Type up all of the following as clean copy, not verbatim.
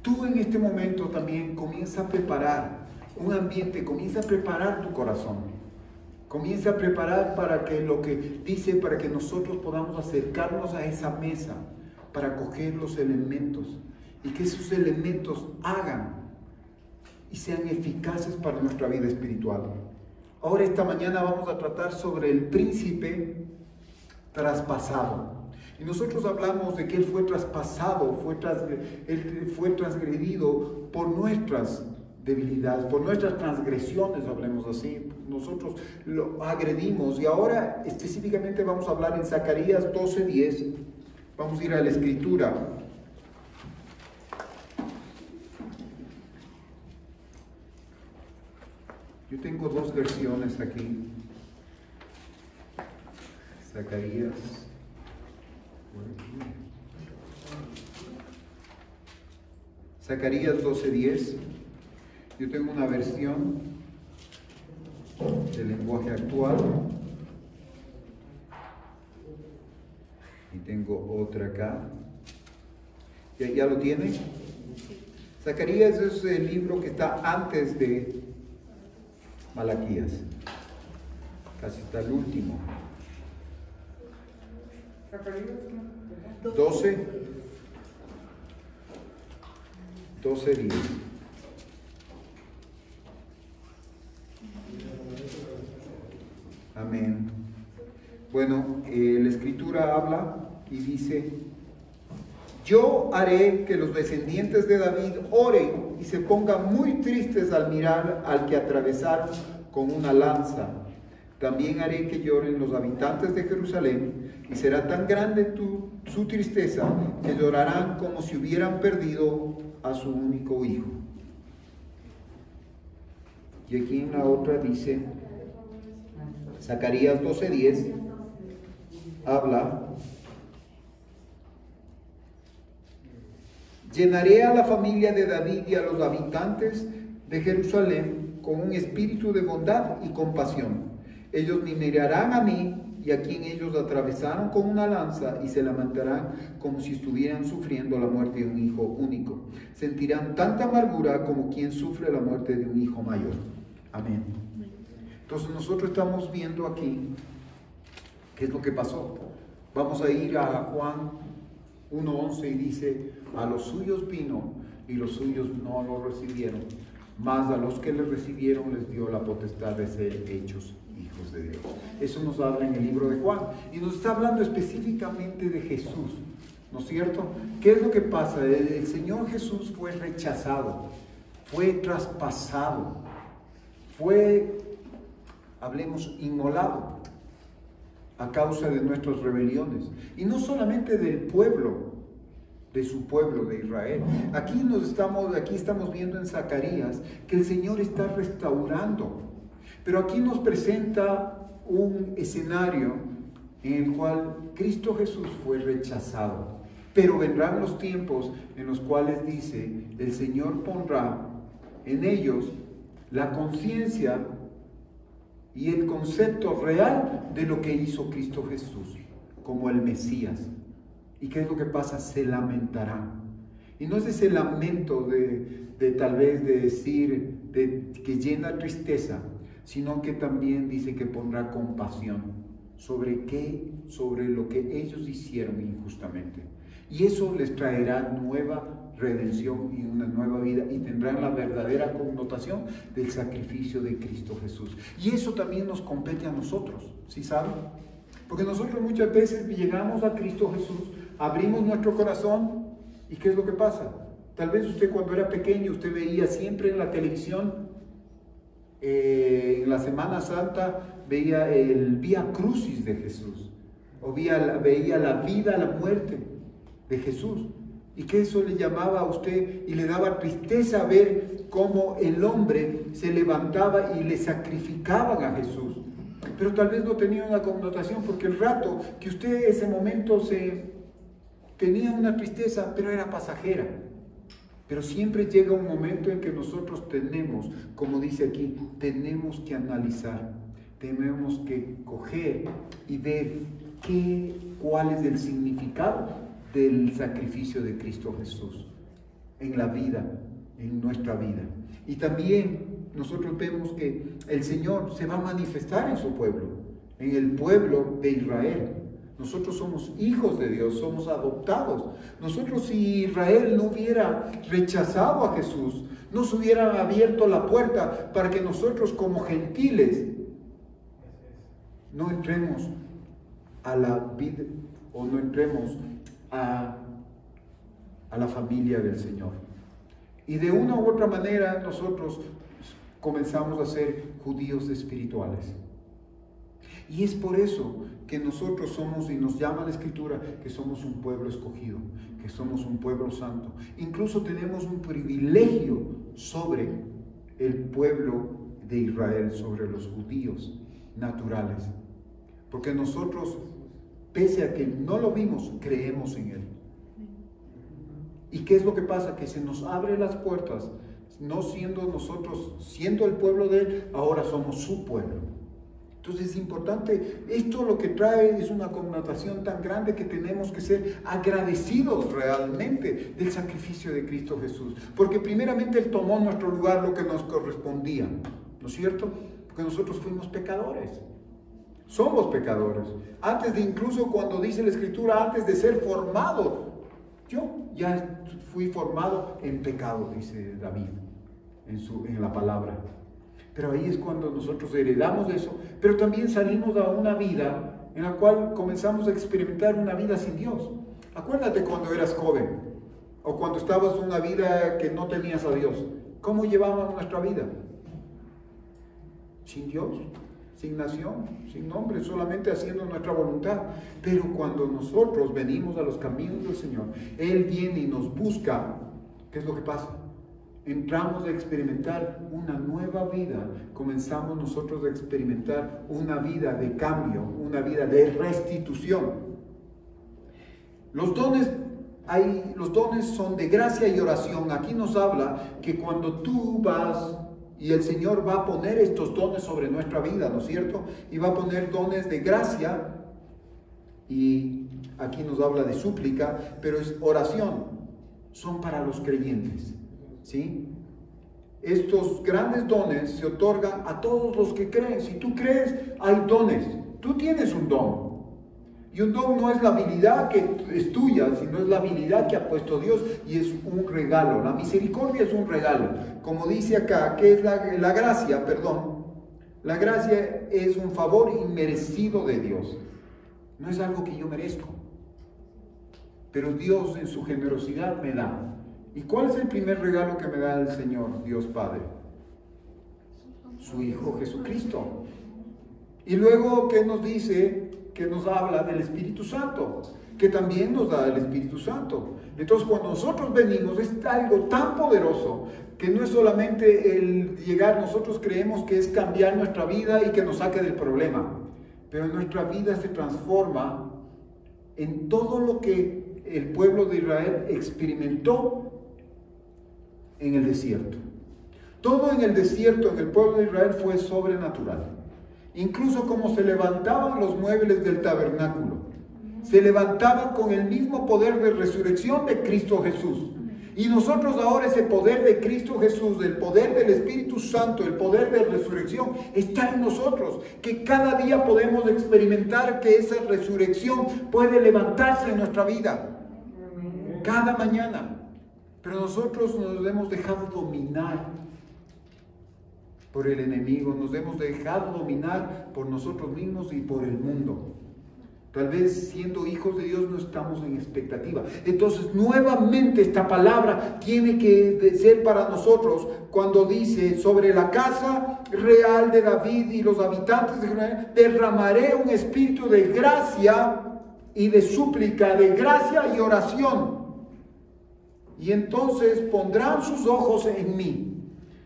Tú en este momento también comienza a preparar un ambiente, comienza a preparar tu corazón. Comienza a preparar para que lo que dice, para que nosotros podamos acercarnos a esa mesa, para coger los elementos y que esos elementos hagan y sean eficaces para nuestra vida espiritual. Ahora esta mañana vamos a tratar sobre el príncipe traspasado. Y nosotros hablamos de que él fue traspasado, él fue transgredido por nuestras debilidades, por nuestras transgresiones, hablemos así. Nosotros lo agredimos. Y ahora específicamente vamos a hablar en Zacarías 12:10. Vamos a ir a la escritura. Yo tengo dos versiones aquí. Zacarías. Zacarías 12:10. Yo tengo una versión del lenguaje actual y tengo otra acá. ¿Ya lo tiene? Zacarías es el libro que está antes de Malaquías, casi está el último. 12:10. Amén. Bueno, la escritura habla y dice: yo haré que los descendientes de David oren y se pongan muy tristes al mirar al que atravesaron con una lanza. También haré que lloren los habitantes de Jerusalén, y será tan grande su tristeza que llorarán como si hubieran perdido a su único hijo. Y aquí en la otra dice, Zacarías 12:10, habla: llenaré a la familia de David y a los habitantes de Jerusalén con un espíritu de bondad y compasión. Ellos me mirarán a mí y a quien ellos atravesaron con una lanza y se lamentarán como si estuvieran sufriendo la muerte de un hijo único. Sentirán tanta amargura como quien sufre la muerte de un hijo mayor. Amén. Entonces nosotros estamos viendo aquí qué es lo que pasó. Vamos a ir a Juan 1:11 y dice: a los suyos vino y los suyos no lo recibieron, mas a los que le recibieron les dio la potestad de ser hechos hijos de Dios. Eso nos habla en el libro de Juan y nos está hablando específicamente de Jesús, ¿no es cierto? ¿Qué es lo que pasa? El Señor Jesús fue rechazado, fue traspasado, fue, hablemos, inmolado a causa de nuestras rebeliones, y no solamente del pueblo, de su pueblo de Israel. Aquí estamos viendo en Zacarías que el Señor está restaurando, pero aquí nos presenta un escenario en el cual Cristo Jesús fue rechazado, pero vendrán los tiempos en los cuales dice, el Señor pondrá en ellos la conciencia y el concepto real de lo que hizo Cristo Jesús como el Mesías. ¿Y qué es lo que pasa? Se lamentarán. Y no es ese lamento de tal vez de decir que llena tristeza, sino que también dice que pondrá compasión. ¿Sobre qué? Sobre lo que ellos hicieron injustamente. Y eso les traerá nueva redención y una nueva vida, y tendrán la verdadera connotación del sacrificio de Cristo Jesús. Y eso también nos compete a nosotros, ¿sí saben? Porque nosotros muchas veces llegamos a Cristo Jesús, abrimos nuestro corazón, ¿y qué es lo que pasa? Tal vez usted cuando era pequeño, usted veía siempre en la televisión, en la Semana Santa, veía el Vía Crucis de Jesús, o veía la vida, la muerte de Jesús, y que eso le llamaba a usted y le daba tristeza ver cómo el hombre se levantaba y le sacrificaban a Jesús. Pero tal vez no tenía una connotación, porque el rato que usted ese momento tenía una tristeza, pero era pasajera. Pero siempre llega un momento en que nosotros tenemos, como dice aquí, tenemos que analizar, tenemos que coger y ver cuál es el significado del sacrificio de Cristo Jesús. en la vida, en nuestra vida. Y también nosotros vemos que el Señor se va a manifestar en su pueblo, en el pueblo de Israel. Nosotros somos hijos de Dios, somos adoptados. Nosotros, si Israel no hubiera rechazado a Jesús, nos hubieran abierto la puerta para que nosotros como gentiles no entremos a la vida o no entremos a la familia del Señor. Y de una u otra manera nosotros comenzamos a ser judíos espirituales. Y es por eso que nosotros somos, y nos llama la Escritura, que somos un pueblo escogido, que somos un pueblo santo. Incluso tenemos un privilegio sobre el pueblo de Israel, sobre los judíos naturales. Porque nosotros, pese a que no lo vimos, creemos en Él. ¿Y qué es lo que pasa? Que se nos abren las puertas, no siendo nosotros, siendo el pueblo de Él, ahora somos su pueblo. Entonces es importante, esto lo que trae es una connotación tan grande que tenemos que ser agradecidos realmente del sacrificio de Cristo Jesús. Porque primeramente Él tomó en nuestro lugar lo que nos correspondía, ¿no es cierto? Porque nosotros fuimos pecadores. Somos pecadores. Antes de, incluso cuando dice la Escritura, antes de ser formado, yo ya fui formado en pecado, dice David en la palabra. Pero ahí es cuando nosotros heredamos eso, pero también salimos a una vida en la cual comenzamos a experimentar una vida sin Dios. Acuérdate cuando eras joven, o cuando estabas en una vida que no tenías a Dios. ¿Cómo llevábamos nuestra vida? Sin Dios, sin nación, sin nombre, solamente haciendo nuestra voluntad. Pero cuando nosotros venimos a los caminos del Señor, Él viene y nos busca. ¿Qué es lo que pasa? Entramos a experimentar una nueva vida, comenzamos nosotros a experimentar una vida de cambio, una vida de restitución. Los dones son de gracia y oración. Aquí nos habla que cuando tú vas y el Señor va a poner estos dones sobre nuestra vida, ¿no es cierto? Y va a poner dones de gracia, y aquí nos habla de súplica, pero es oración, son para los creyentes. ¿Sí? Estos grandes dones se otorgan a todos los que creen. Si tú crees, hay dones. Tú tienes un don. Y un don no es la habilidad que es tuya, sino es la habilidad que ha puesto Dios, y es un regalo. La misericordia es un regalo. Como dice acá, que es la gracia, perdón. La gracia es un favor inmerecido de Dios. No es algo que yo merezco. Pero Dios en su generosidad me da. ¿Y cuál es el primer regalo que me da el Señor, Dios Padre? Su Hijo Jesucristo. Y luego, ¿qué nos dice? Que nos habla del Espíritu Santo, que también nos da el Espíritu Santo. Entonces, cuando nosotros venimos, es algo tan poderoso, que no es solamente el llegar, nosotros creemos que es cambiar nuestra vida y que nos saque del problema. Pero nuestra vida se transforma en todo lo que el pueblo de Israel experimentó en el desierto. Todo en el desierto, en el pueblo de Israel, fue sobrenatural. Incluso como se levantaban los muebles del tabernáculo, se levantaban con el mismo poder de resurrección de Cristo Jesús. Y nosotros ahora ese poder de Cristo Jesús, el poder del Espíritu Santo, el poder de resurrección, está en nosotros. Que cada día podemos experimentar que esa resurrección puede levantarse en nuestra vida. Cada mañana. Pero nosotros nos hemos dejado dominar por el enemigo, nos hemos dejado dominar por nosotros mismos y por el mundo. Tal vez siendo hijos de Dios no estamos en expectativa. Entonces nuevamente esta palabra tiene que ser para nosotros cuando dice: sobre la casa real de David y los habitantes de Israel derramaré un espíritu de gracia y de súplica, de gracia y oración. Y entonces pondrán sus ojos en mí.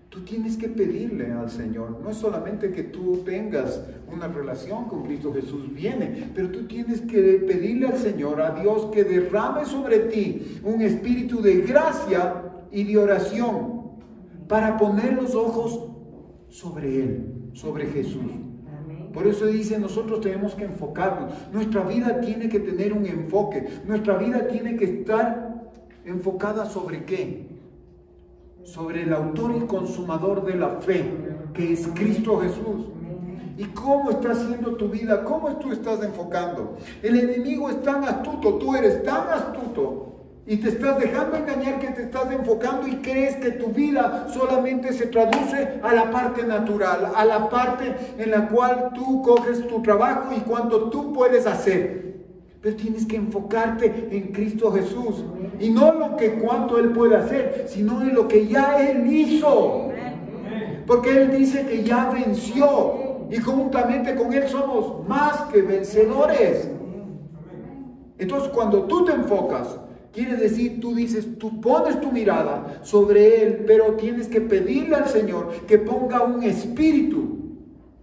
Tú tienes que pedirle al Señor. No es solamente que tú tengas una relación con Cristo Jesús, viene, pero tú tienes que pedirle al Señor, a Dios, que derrame sobre ti un espíritu de gracia y de oración para poner los ojos sobre Él, sobre Jesús. Por eso dice, nosotros tenemos que enfocarnos. Nuestra vida tiene que tener un enfoque. Nuestra vida tiene que estar enfocada sobre ¿qué? sobre el autor y consumador de la fe, que es Cristo Jesús. ¿Y cómo está siendo tu vida? ¿Cómo tú estás enfocando? El enemigo es tan astuto, tú eres tan astuto y te estás dejando engañar que te estás enfocando y crees que tu vida solamente se traduce a la parte natural, a la parte en la cual tú coges tu trabajo y cuánto tú puedes hacer. Pero tienes que enfocarte en Cristo Jesús y no lo que cuánto Él puede hacer, sino en lo que ya Él hizo. Porque Él dice que ya venció. Y juntamente con Él somos más que vencedores. Entonces cuando tú te enfocas, quiere decir, tú dices, tú pones tu mirada sobre Él, pero tienes que pedirle al Señor que ponga un espíritu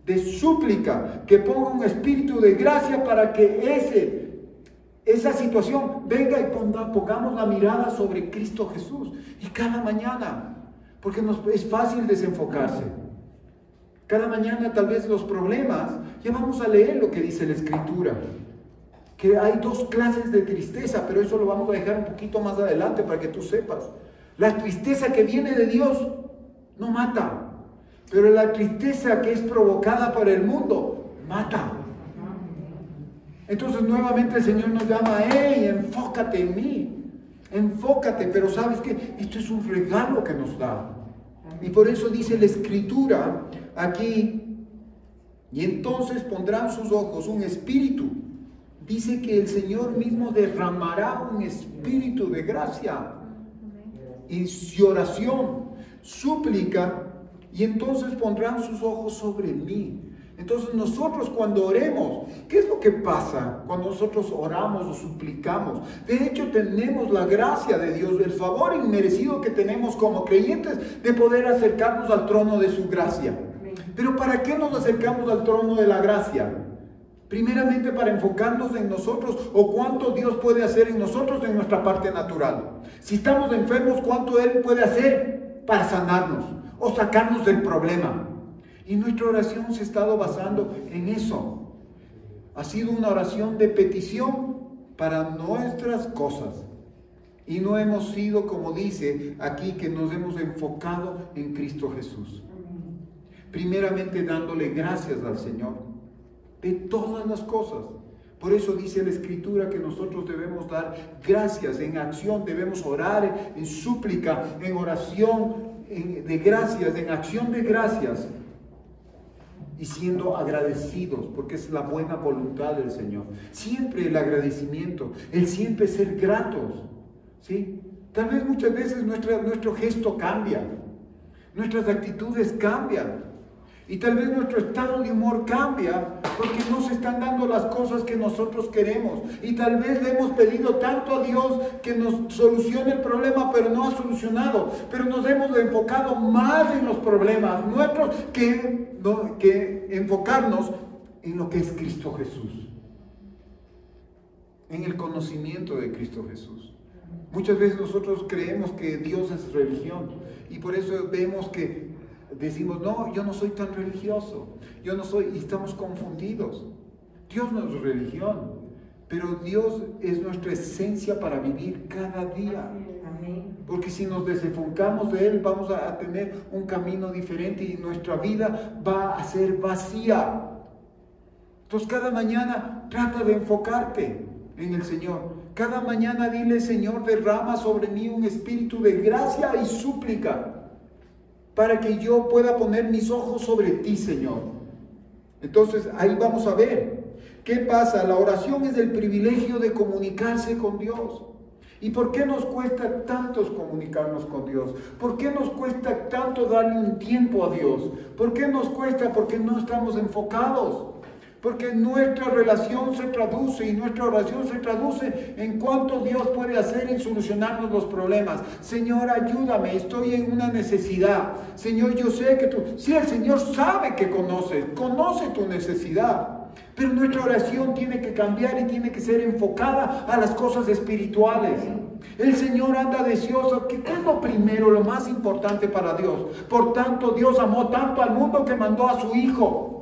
de súplica, que ponga un espíritu de gracia para que esa situación venga y pongamos la mirada sobre Cristo Jesús. Y cada mañana, porque es fácil desenfocarse. Cada mañana tal vez los problemas, ya vamos a leer lo que dice la Escritura, que hay dos clases de tristeza, pero eso lo vamos a dejar un poquito más adelante para que tú sepas. La tristeza que viene de Dios no mata, pero la tristeza que es provocada por el mundo mata. Entonces nuevamente el Señor nos llama, hey, enfócate en mí, enfócate, pero sabes que esto es un regalo que nos da. Y por eso dice la Escritura aquí, y entonces pondrán sus ojos un espíritu. Dice que el Señor mismo derramará un espíritu de gracia y oración, súplica, y entonces pondrán sus ojos sobre mí. Entonces nosotros cuando oremos, ¿qué es lo que pasa cuando nosotros oramos o suplicamos? De hecho tenemos la gracia de Dios, el favor inmerecido que tenemos como creyentes de poder acercarnos al trono de su gracia. Pero ¿para qué nos acercamos al trono de la gracia? Primeramente para enfocarnos en nosotros o cuánto Dios puede hacer en nosotros en nuestra parte natural. Si estamos enfermos, cuánto Él puede hacer para sanarnos o sacarnos del problema. Y nuestra oración se ha estado basando en eso. Ha sido una oración de petición para nuestras cosas. Y no hemos sido, como dice aquí, que nos hemos enfocado en Cristo Jesús. Primeramente dándole gracias al Señor de todas las cosas. Por eso dice la Escritura que nosotros debemos dar gracias en acción, debemos orar en súplica, en oración de gracias, en acción de gracias. Y siendo agradecidos, porque es la buena voluntad del Señor. Siempre el agradecimiento, el siempre ser gratos, ¿sí? Tal vez muchas veces nuestro gesto cambia, nuestras actitudes cambian, y tal vez nuestro estado de humor cambia, porque no se están dando las cosas que nosotros queremos. Y tal vez le hemos pedido tanto a Dios que nos solucione el problema, pero no ha solucionado. Pero nos hemos enfocado más en los problemas nuestros que enfocarnos en lo que es Cristo Jesús. En el conocimiento de Cristo Jesús. Muchas veces nosotros creemos que Dios es religión. Y por eso vemos que decimos, no, yo no soy tan religioso, yo no soy, y estamos confundidos. Dios no es religión, pero Dios es nuestra esencia para vivir cada día. Porque si nos desenfocamos de Él, vamos a tener un camino diferente y nuestra vida va a ser vacía. Entonces cada mañana trata de enfocarte en el Señor. Cada mañana dile, Señor, derrama sobre mí un espíritu de gracia y súplica, para que yo pueda poner mis ojos sobre ti, Señor. Entonces, ahí vamos a ver. ¿Qué pasa? La oración es el privilegio de comunicarse con Dios. ¿Y por qué nos cuesta tanto comunicarnos con Dios? ¿Por qué nos cuesta tanto darle un tiempo a Dios? ¿Por qué nos cuesta? Porque no estamos enfocados. Porque nuestra relación se traduce y nuestra oración se traduce en cuánto Dios puede hacer en solucionarnos los problemas. Señor, ayúdame, estoy en una necesidad. Señor, yo sé que tú... Sí, el Señor sabe que conoce tu necesidad. Pero nuestra oración tiene que cambiar y tiene que ser enfocada a las cosas espirituales. El Señor anda deseoso. ¿Qué es lo primero, lo más importante para Dios? Por tanto, Dios amó tanto al mundo que mandó a su Hijo,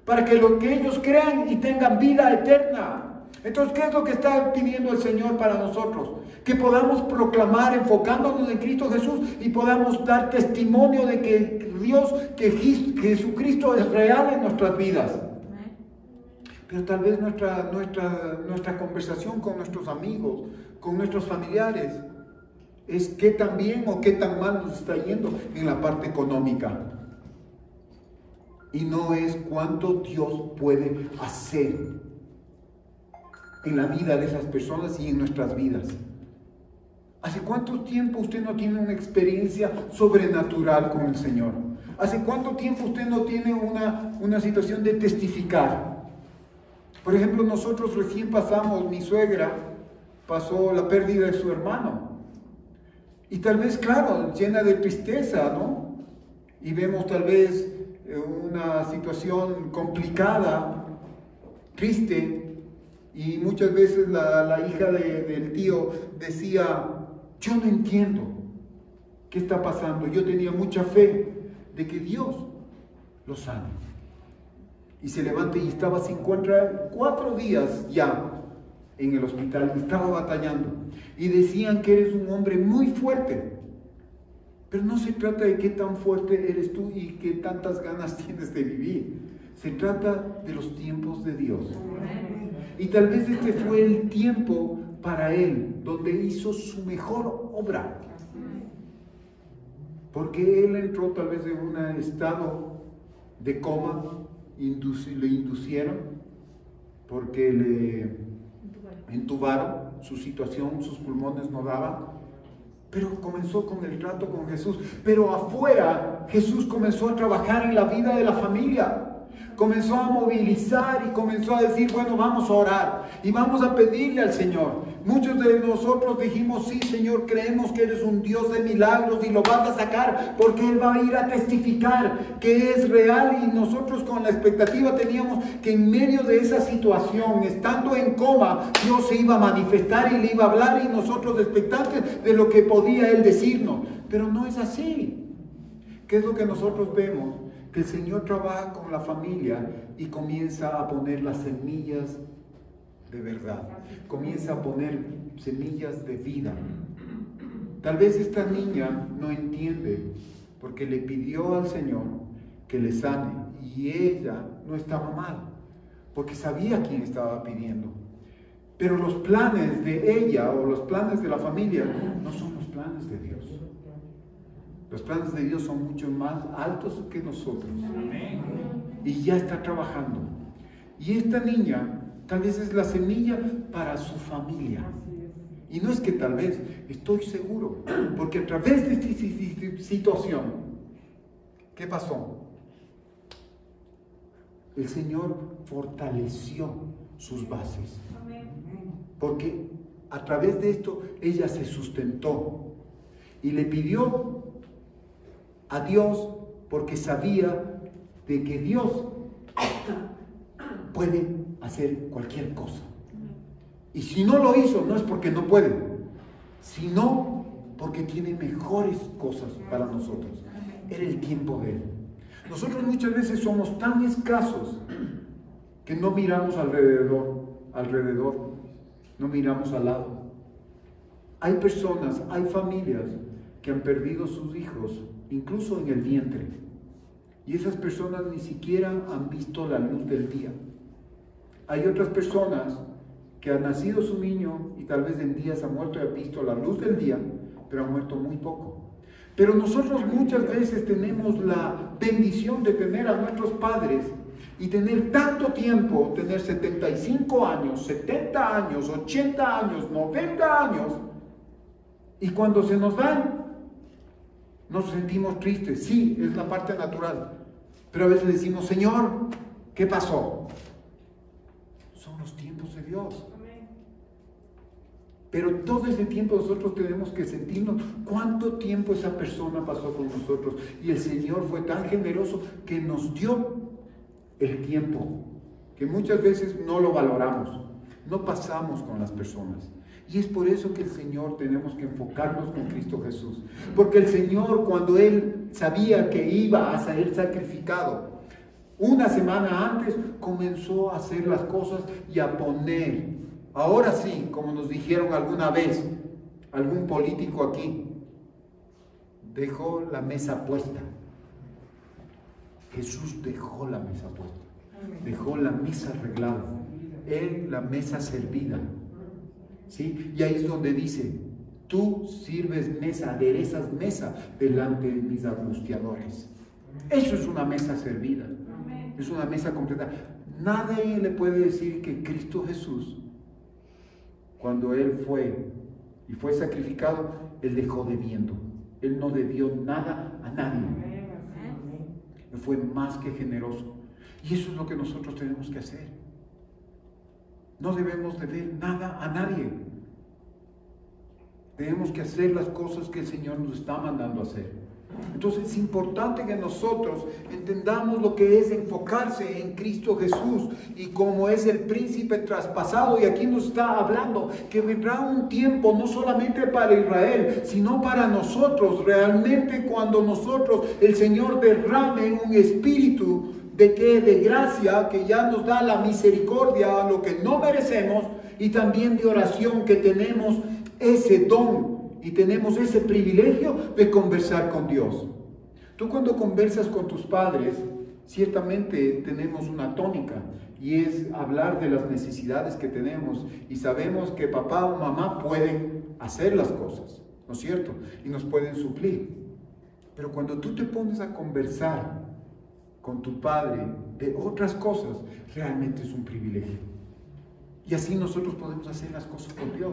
para que lo que ellos crean y tengan vida eterna. Entonces, ¿qué es lo que está pidiendo el Señor para nosotros? Que podamos proclamar enfocándonos en Cristo Jesús y podamos dar testimonio de que Jesucristo es real en nuestras vidas. Pero tal vez nuestra conversación con nuestros amigos, con nuestros familiares, es qué tan bien o qué tan mal nos está yendo en la parte económica. Y no es cuánto Dios puede hacer en la vida de esas personas y en nuestras vidas. ¿Hace cuánto tiempo usted no tiene una experiencia sobrenatural con el Señor? ¿Hace cuánto tiempo usted no tiene una situación de testificar? Por ejemplo, nosotros recién pasamos, mi suegra pasó la pérdida de su hermano. Y tal vez, claro, llena de tristeza, ¿no? Y vemos tal vez una situación complicada, triste, y muchas veces la hija del tío decía, yo no entiendo qué está pasando. Yo tenía mucha fe de que Dios lo sane. Y se levanta y se encuentra 4 días ya en el hospital, estaba batallando. Y decían que eres un hombre muy fuerte. Pero no se trata de qué tan fuerte eres tú y qué tantas ganas tienes de vivir. Se trata de los tiempos de Dios. Y tal vez este fue el tiempo para él, donde hizo su mejor obra. Porque él entró tal vez en un estado de coma, le inducieron, porque le entubaron, su situación, sus pulmones no daban. Pero comenzó con el trato con Jesús. Pero afuera, Jesús comenzó a trabajar en la vida de la familia. Comenzó a movilizar y comenzó a decir, bueno, vamos a orar y vamos a pedirle al Señor. Muchos de nosotros dijimos, sí, Señor, creemos que eres un Dios de milagros y lo vas a sacar porque Él va a ir a testificar que es real. Y nosotros con la expectativa teníamos que en medio de esa situación, estando en coma, Dios se iba a manifestar y le iba a hablar y nosotros expectantes de lo que podía Él decirnos. Pero no es así. ¿Qué es lo que nosotros vemos? Que el Señor trabaja con la familia y comienza a poner las semillas de verdad. Comienza a poner semillas de vida. Tal vez esta niña no entiende porque le pidió al Señor que le sane y ella no estaba mal porque sabía quién estaba pidiendo. Pero los planes de ella o los planes de la familia no son los planes de Dios. Los planes de Dios son mucho más altos que nosotros. Y ya está trabajando. Y esta niña tal vez es la semilla para su familia. Y no es que tal vez, estoy seguro. Porque a través de esta situación, ¿qué pasó? El Señor fortaleció sus bases. Porque a través de esto ella se sustentó. Y le pidió a Dios porque sabía de que Dios puede hacer cualquier cosa. Y si no lo hizo, no es porque no puede, sino porque tiene mejores cosas para nosotros. Era el tiempo de Él. Nosotros muchas veces somos tan escasos que no miramos alrededor, no miramos al lado. Hay personas, hay familias que han perdido sus hijos incluso en el vientre, y esas personas ni siquiera han visto la luz del día. Hay otras personas que han nacido su niño y tal vez en días han muerto y han visto la luz del día, pero han muerto muy poco. Pero nosotros muchas veces tenemos la bendición de tener a nuestros padres y tener tanto tiempo, tener 75 años, 70 años, 80 años, 90 años, y cuando se nos van, nos sentimos tristes. Sí, es la parte natural. Pero a veces decimos, Señor, ¿qué pasó? Son los tiempos de Dios. Pero todo ese tiempo nosotros tenemos que sentirnos cuánto tiempo esa persona pasó con nosotros. Y el Señor fue tan generoso que nos dio el tiempo, que muchas veces no lo valoramos, no pasamos con las personas. Y es por eso que el Señor tenemos que enfocarnos con Cristo Jesús. Porque el Señor, cuando Él sabía que iba a ser sacrificado, una semana antes comenzó a hacer las cosas y a poner, ahora sí, como nos dijeron alguna vez, algún político aquí dejó la mesa puesta. Jesús dejó la mesa puesta, dejó la mesa arreglada, Él la mesa servida, ¿sí? Y ahí es donde dice, tú sirves mesa, aderezas mesa delante de mis angustiadores. Eso es una mesa servida, es una mesa completa. Nadie le puede decir que Cristo Jesús, cuando Él fue y fue sacrificado, Él dejó debiendo. Él no debió nada a nadie. Él fue más que generoso. Y eso es lo que nosotros tenemos que hacer. No debemos deber nada a nadie. Tenemos que hacer las cosas que el Señor nos está mandando a hacer. Entonces es importante que nosotros entendamos lo que es enfocarse en Cristo Jesús y como es el príncipe traspasado. Y aquí nos está hablando que vendrá un tiempo no solamente para Israel, sino para nosotros. Realmente cuando nosotros, el Señor derrame un espíritu de gracia que ya nos da la misericordia a lo que no merecemos, y también de oración, que tenemos ese don y tenemos ese privilegio de conversar con Dios. Tú cuando conversas con tus padres, ciertamente tenemos una tónica, y es hablar de las necesidades que tenemos, y sabemos que papá o mamá pueden hacer las cosas, ¿no es cierto? Y nos pueden suplir. Pero cuando tú te pones a conversar con tu padre de otras cosas, realmente es un privilegio. Y así nosotros podemos hacer las cosas con Dios.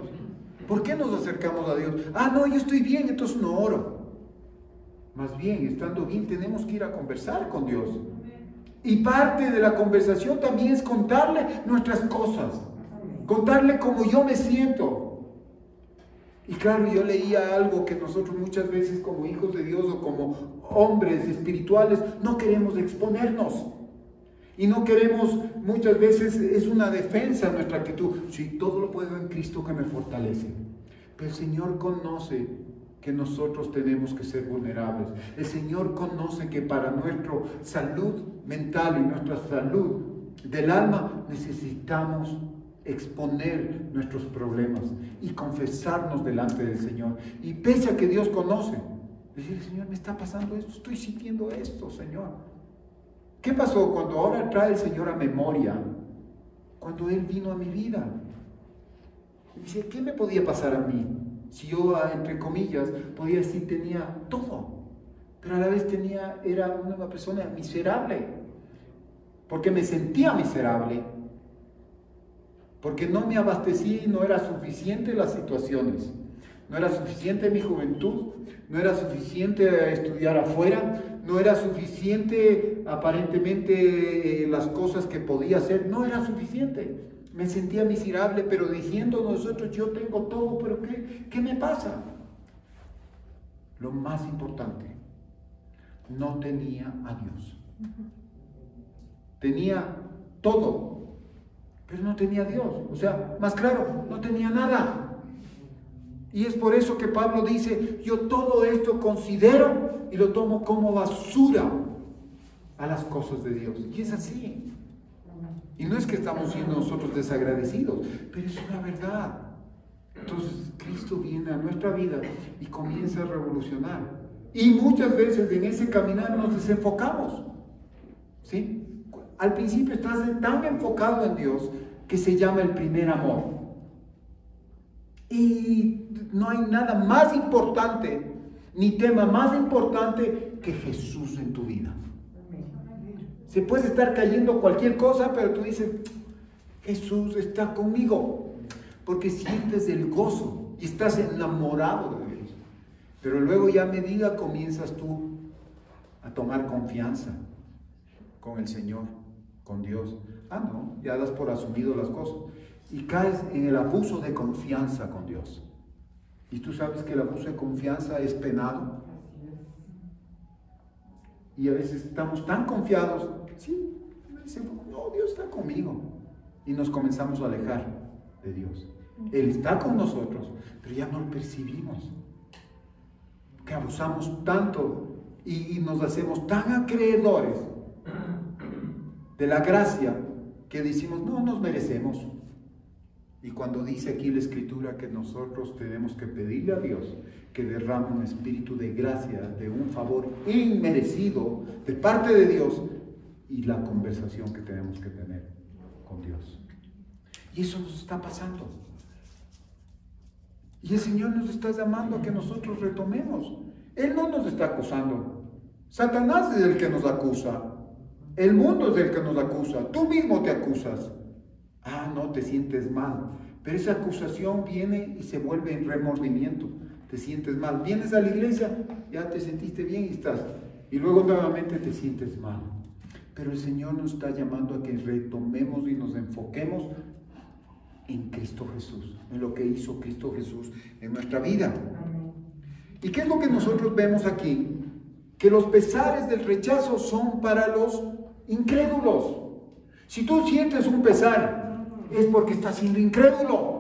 ¿Por qué nos acercamos a Dios? Ah, no, yo estoy bien, entonces no oro. Más bien, estando bien, tenemos que ir a conversar con Dios. Y parte de la conversación también es contarle nuestras cosas. Contarle cómo yo me siento. Y claro, yo leía algo que nosotros muchas veces como hijos de Dios o como hombres espirituales no queremos exponernos. Y no queremos, muchas veces es una defensa nuestra actitud. Sí, todo lo puedo en Cristo que me fortalece. Pero el Señor conoce que nosotros tenemos que ser vulnerables. El Señor conoce que para nuestra salud mental y nuestra salud del alma necesitamos exponer nuestros problemas y confesarnos delante del Señor. Y pese a que Dios conoce, decir, Señor, me está pasando esto, estoy sintiendo esto, Señor. ¿Qué pasó cuando ahora trae el Señor a memoria? Cuando Él vino a mi vida. Y dice, ¿qué me podía pasar a mí? Si yo, entre comillas, podía decir tenía todo, pero a la vez era una persona miserable. Porque me sentía miserable. Porque no me abastecí, no era suficiente las situaciones. No era suficiente mi juventud, no era suficiente estudiar afuera, no era suficiente aparentemente las cosas que podía hacer, no era suficiente. Me sentía miserable, pero diciendo nosotros, yo tengo todo, pero ¿qué me pasa? Lo más importante, no tenía a Dios. Tenía todo, pero no tenía a Dios. O sea, más claro, no tenía nada. Y es por eso que Pablo dice, yo todo esto considero y lo tomo como basura a las cosas de Dios. Y es así. Y no es que estamos siendo nosotros desagradecidos, pero es una verdad. Entonces Cristo viene a nuestra vida y comienza a revolucionar. Y muchas veces en ese caminar nos desenfocamos. ¿Sí? Al principio estás tan enfocado en Dios que se llama el primer amor. Y no hay nada más importante, ni tema más importante que Jesús en tu vida. Se puede estar cayendo cualquier cosa, pero tú dices, Jesús está conmigo, porque sientes el gozo y estás enamorado de Dios. Pero luego ya a medida comienzas tú a tomar confianza con el Señor, con Dios. Ah, no, ya das por asumido las cosas. Y caes en el abuso de confianza con Dios. Y tú sabes que el abuso de confianza es penado. Y a veces estamos tan confiados, sí, decimos, no, Dios está conmigo. Y nos comenzamos a alejar de Dios. Él está con nosotros, pero ya no lo percibimos. Que abusamos tanto y nos hacemos tan acreedores de la gracia que decimos, no nos merecemos. Y cuando dice aquí la Escritura que nosotros tenemos que pedirle a Dios que derrame un espíritu de gracia, de un favor inmerecido de parte de Dios, y la conversación que tenemos que tener con Dios. Y eso nos está pasando. Y el Señor nos está llamando a que nosotros retomemos. Él no nos está acusando. Satanás es el que nos acusa. El mundo es el que nos acusa. Tú mismo te acusas. Ah, no, te sientes mal. Pero esa acusación viene y se vuelve en remordimiento. Te sientes mal. Vienes a la iglesia, ya te sentiste bien y estás. Y luego nuevamente te sientes mal. Pero el Señor nos está llamando a que retomemos y nos enfoquemos en Cristo Jesús, en lo que hizo Cristo Jesús en nuestra vida. ¿Y qué es lo que nosotros vemos aquí? Que los pesares del rechazo son para los incrédulos. Si tú sientes un pesar, es porque estás siendo incrédulo.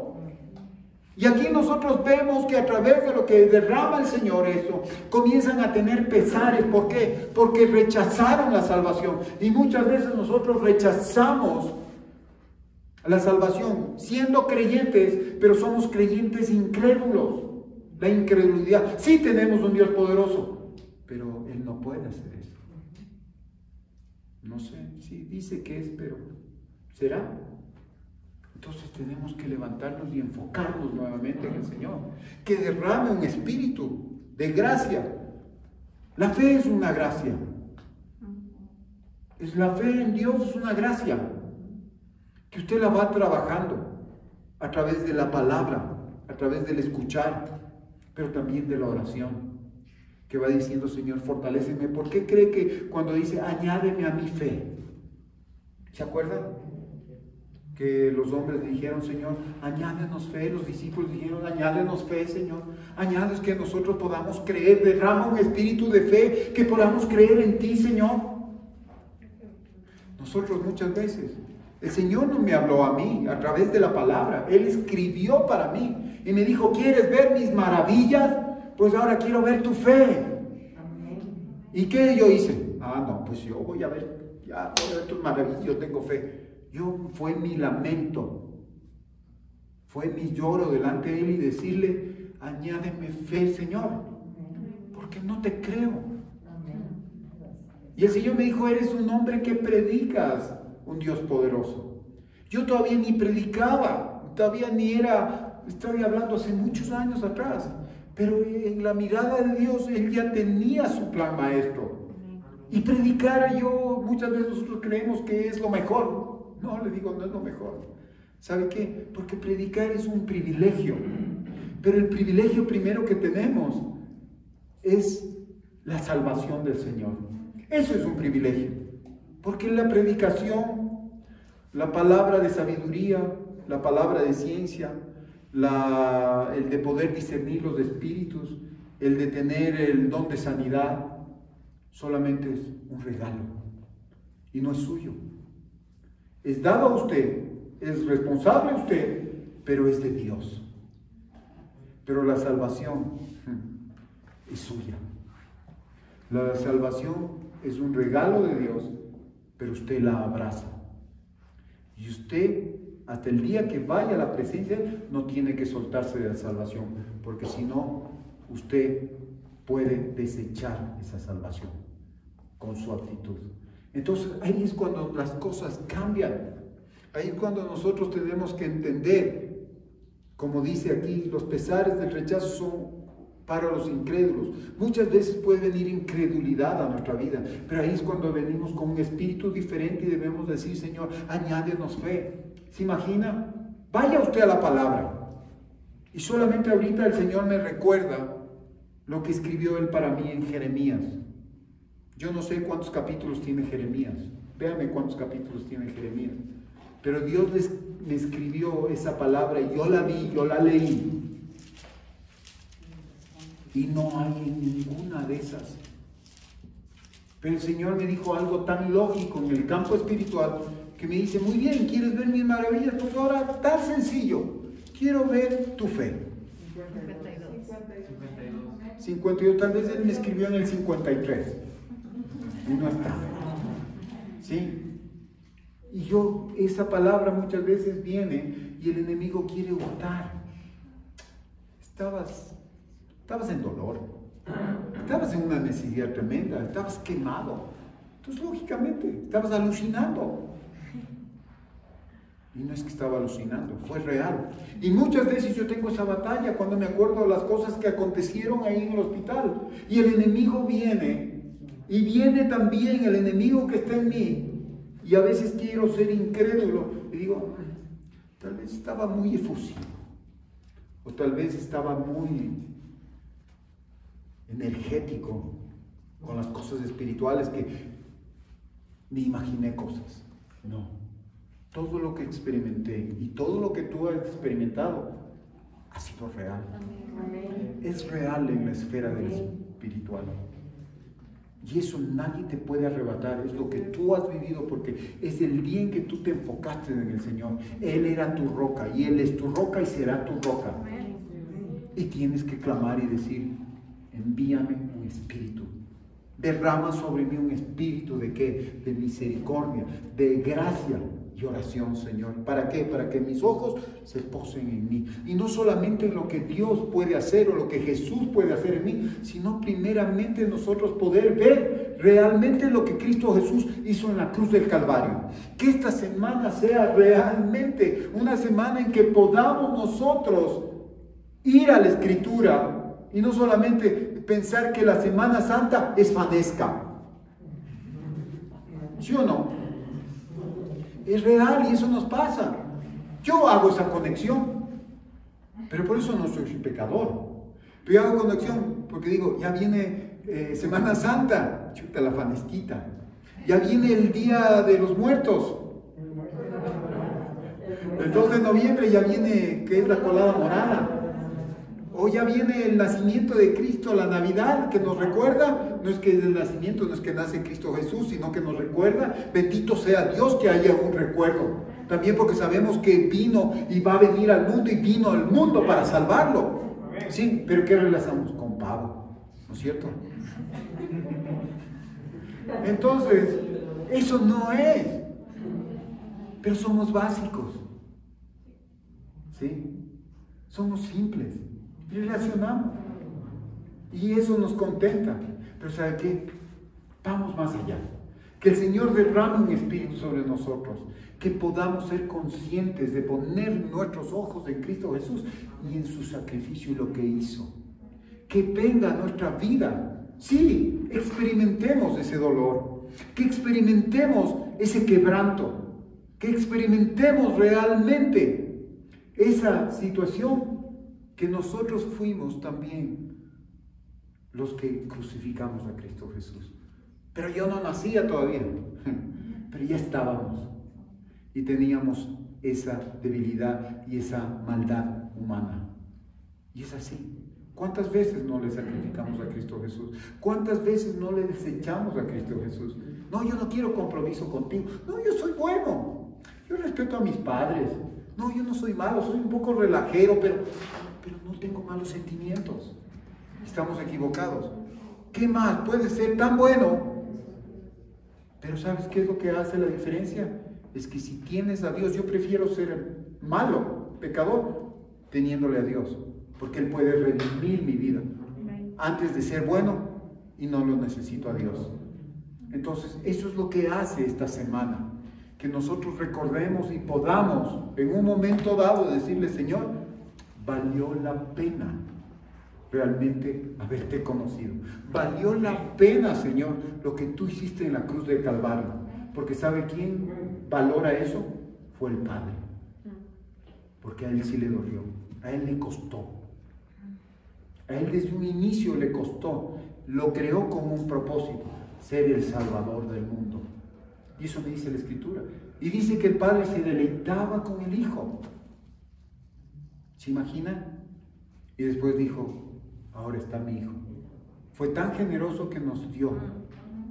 Y aquí nosotros vemos que a través de lo que derrama el Señor eso, comienzan a tener pesares. ¿Por qué? Porque rechazaron la salvación. Y muchas veces nosotros rechazamos la salvación, siendo creyentes, pero somos creyentes incrédulos. La incredulidad. Sí tenemos un Dios poderoso, pero Él no puede hacer eso. No sé, sí dice que es, pero ¿será? Entonces tenemos que levantarnos y enfocarnos nuevamente en el Señor. Que derrame un espíritu de gracia. La fe es una gracia. La fe en Dios es una gracia. Que usted la va trabajando a través de la palabra, a través del escuchar, pero también de la oración. Que va diciendo, Señor, fortaléceme. ¿Por qué cree que cuando dice, añádeme a mi fe? ¿Se acuerdan? Que los hombres dijeron, Señor, añádenos fe. Los discípulos dijeron, añádenos fe, Señor. Añades que nosotros podamos creer. Derrama un espíritu de fe, que podamos creer en ti, Señor. Nosotros muchas veces, el Señor no me habló a mí a través de la palabra. Él escribió para mí y me dijo, ¿quieres ver mis maravillas? Pues ahora quiero ver tu fe. ¿Y qué yo hice? Ah, no, pues yo voy a ver, ya voy a ver tus maravillas, yo tengo fe. Fue mi lamento, fue mi lloro delante de Él y decirle, añádeme fe, Señor, porque no te creo. Y el Señor me dijo, eres un hombre que predicas un Dios poderoso. Yo todavía ni predicaba, todavía ni era, estoy hablando hace muchos años atrás, pero en la mirada de Dios, Él ya tenía su plan maestro. Y predicar, muchas veces nosotros creemos que es lo mejor. No, le digo, no es lo mejor. ¿Sabe qué? Porque predicar es un privilegio. Pero el privilegio primero que tenemos es la salvación del Señor. Eso es un privilegio. Porque la predicación, la palabra de sabiduría, la palabra de ciencia, el de poder discernir los espíritus, el de tener el don de sanidad, solamente es un regalo. Y no es suyo. Es dado a usted, es responsable usted, pero es de Dios. Pero la salvación es suya. La salvación es un regalo de Dios, pero usted la abraza. Y usted, hasta el día que vaya a la presencia, no tiene que soltarse de la salvación, porque si no, usted puede desechar esa salvación con su actitud. Entonces ahí es cuando las cosas cambian. Ahí es cuando nosotros tenemos que entender, como dice aquí, los pesares del rechazo son para los incrédulos. Muchas veces puede venir incredulidad a nuestra vida, pero ahí es cuando venimos con un espíritu diferente y debemos decir, Señor, añádenos fe. ¿Se imagina? Vaya usted a la palabra. Y solamente ahorita el Señor me recuerda lo que escribió Él para mí en Jeremías. Yo no sé cuántos capítulos tiene Jeremías. Véame cuántos capítulos tiene Jeremías. Pero Dios me escribió esa palabra y yo la vi, yo la leí. Y no hay en ninguna de esas. Pero el Señor me dijo algo tan lógico en el campo espiritual que me dice, muy bien, ¿quieres ver mis maravillas? Pues ahora, tan sencillo, quiero ver tu fe. 52, tal vez Él me escribió en el 53. Y no está. ¿Sí? Y esa palabra muchas veces viene y el enemigo quiere hurtar. Estabas en dolor, estabas en una necesidad tremenda, estabas quemado. Entonces, lógicamente, estabas alucinando. Y no es que estaba alucinando, fue real. Y muchas veces yo tengo esa batalla cuando me acuerdo de las cosas que acontecieron ahí en el hospital. Y el enemigo viene, y viene también el enemigo que está en mí. Y a veces quiero ser incrédulo y digo, tal vez estaba muy efusivo, o tal vez estaba muy energético con las cosas espirituales que me imaginé cosas. No, todo lo que experimenté y todo lo que tú has experimentado ha sido real. Es real en la esfera del espiritual. Y eso nadie te puede arrebatar, es lo que tú has vivido, porque es el día en que tú te enfocaste en el Señor. Él era tu roca y Él es tu roca y será tu roca. Y tienes que clamar y decir, envíame un espíritu. Derrama sobre mí un espíritu de ¿qué? De misericordia, de gracia y oración, Señor. ¿Para qué? Para que mis ojos se posen en mí. Y no solamente en lo que Dios puede hacer o lo que Jesús puede hacer en mí, sino primeramente nosotros poder ver realmente lo que Cristo Jesús hizo en la cruz del Calvario. Que esta semana sea realmente una semana en que podamos nosotros ir a la Escritura y no solamente pensar que la Semana Santa es fanesca. ¿Sí o no? Es real y eso nos pasa. Yo hago esa conexión, pero por eso no soy pecador. Pero yo hago conexión porque digo, ya viene Semana Santa, chuta la fanesquita. Ya viene el Día de los Muertos. El 2 de noviembre ya viene, que es la colada morada. O ya viene el nacimiento de Cristo, la Navidad, que nos recuerda, no es que el nacimiento, no es que nace Cristo Jesús, sino que nos recuerda, bendito sea Dios que haya un recuerdo. También porque sabemos que vino y va a venir al mundo y vino al mundo para salvarlo. Sí, pero ¿qué relacionamos con pavo? ¿No es cierto? Entonces, eso no es. Pero somos básicos. ¿Sí? Somos simples. Relacionamos. Y eso nos contenta. Pero ¿sabe qué? Vamos más allá. Que el Señor derrame un espíritu sobre nosotros. Que podamos ser conscientes de poner nuestros ojos en Cristo Jesús y en su sacrificio y lo que hizo. Que venga a nuestra vida. Sí, experimentemos ese dolor. Que experimentemos ese quebranto. Que experimentemos realmente esa situación que nosotros fuimos también los que crucificamos a Cristo Jesús. Pero yo no nacía todavía, pero ya estábamos y teníamos esa debilidad y esa maldad humana. Y es así. ¿Cuántas veces no le sacrificamos a Cristo Jesús? ¿Cuántas veces no le desechamos a Cristo Jesús? No, yo no quiero compromiso contigo. No, yo soy bueno. Yo respeto a mis padres. No, yo no soy malo, soy un poco relajero, pero no tengo malos sentimientos. Estamos equivocados. ¿Qué más? Puede ser tan bueno. Pero ¿sabes qué es lo que hace la diferencia? Es que si tienes a Dios, yo prefiero ser malo, pecador, teniéndole a Dios. Porque Él puede redimir mi vida antes de ser bueno y no lo necesito a Dios. Entonces, eso es lo que hace esta semana. Que nosotros recordemos y podamos en un momento dado decirle, Señor, valió la pena realmente haberte conocido. Valió la pena, Señor, lo que tú hiciste en la cruz del Calvario. Porque ¿sabe quién valora eso? Fue el Padre. Porque a Él sí le dolió, a Él le costó. A Él desde un inicio le costó. Lo creó como un propósito, ser el Salvador del mundo. Y eso me dice la Escritura. Y dice que el Padre se deleitaba con el Hijo. ¿Se imagina? Y después dijo, ahora está mi Hijo. Fue tan generoso que nos dio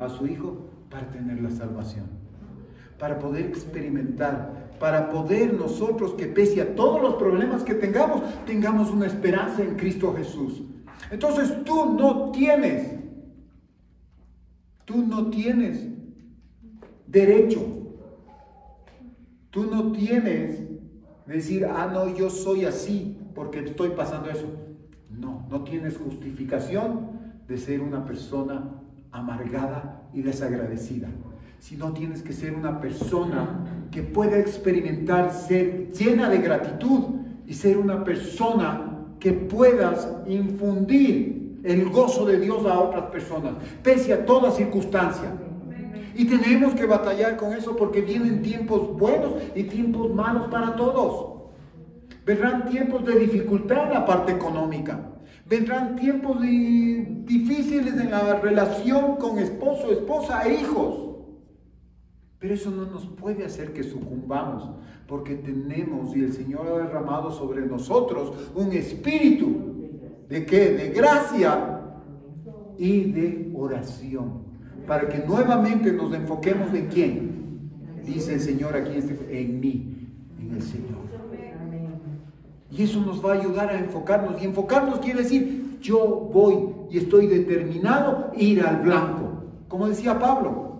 a su Hijo para tener la salvación. Para poder experimentar, para poder nosotros, que pese a todos los problemas que tengamos una esperanza en Cristo Jesús. Entonces tú no tienes derecho Tú no tienes que decir, no, yo soy así porque estoy pasando eso. No, no tienes justificación de ser una persona amargada y desagradecida. Sino tienes que ser una persona que pueda experimentar ser llena de gratitud y ser una persona que puedas infundir el gozo de Dios a otras personas, pese a toda circunstancia. Y tenemos que batallar con eso porque vienen tiempos buenos y tiempos malos para todos. Vendrán tiempos de dificultad en la parte económica. Vendrán tiempos difíciles en la relación con esposo, esposa e hijos. Pero eso no nos puede hacer que sucumbamos, porque tenemos, y el Señor ha derramado sobre nosotros, un espíritu ¿de qué? De gracia y de oración, para que nuevamente nos enfoquemos en ¿quién? Dice el Señor aquí en mí, en el Señor. Y eso nos va a ayudar a enfocarnos, y enfocarnos quiere decir, yo voy y estoy determinado a ir al blanco, como decía Pablo.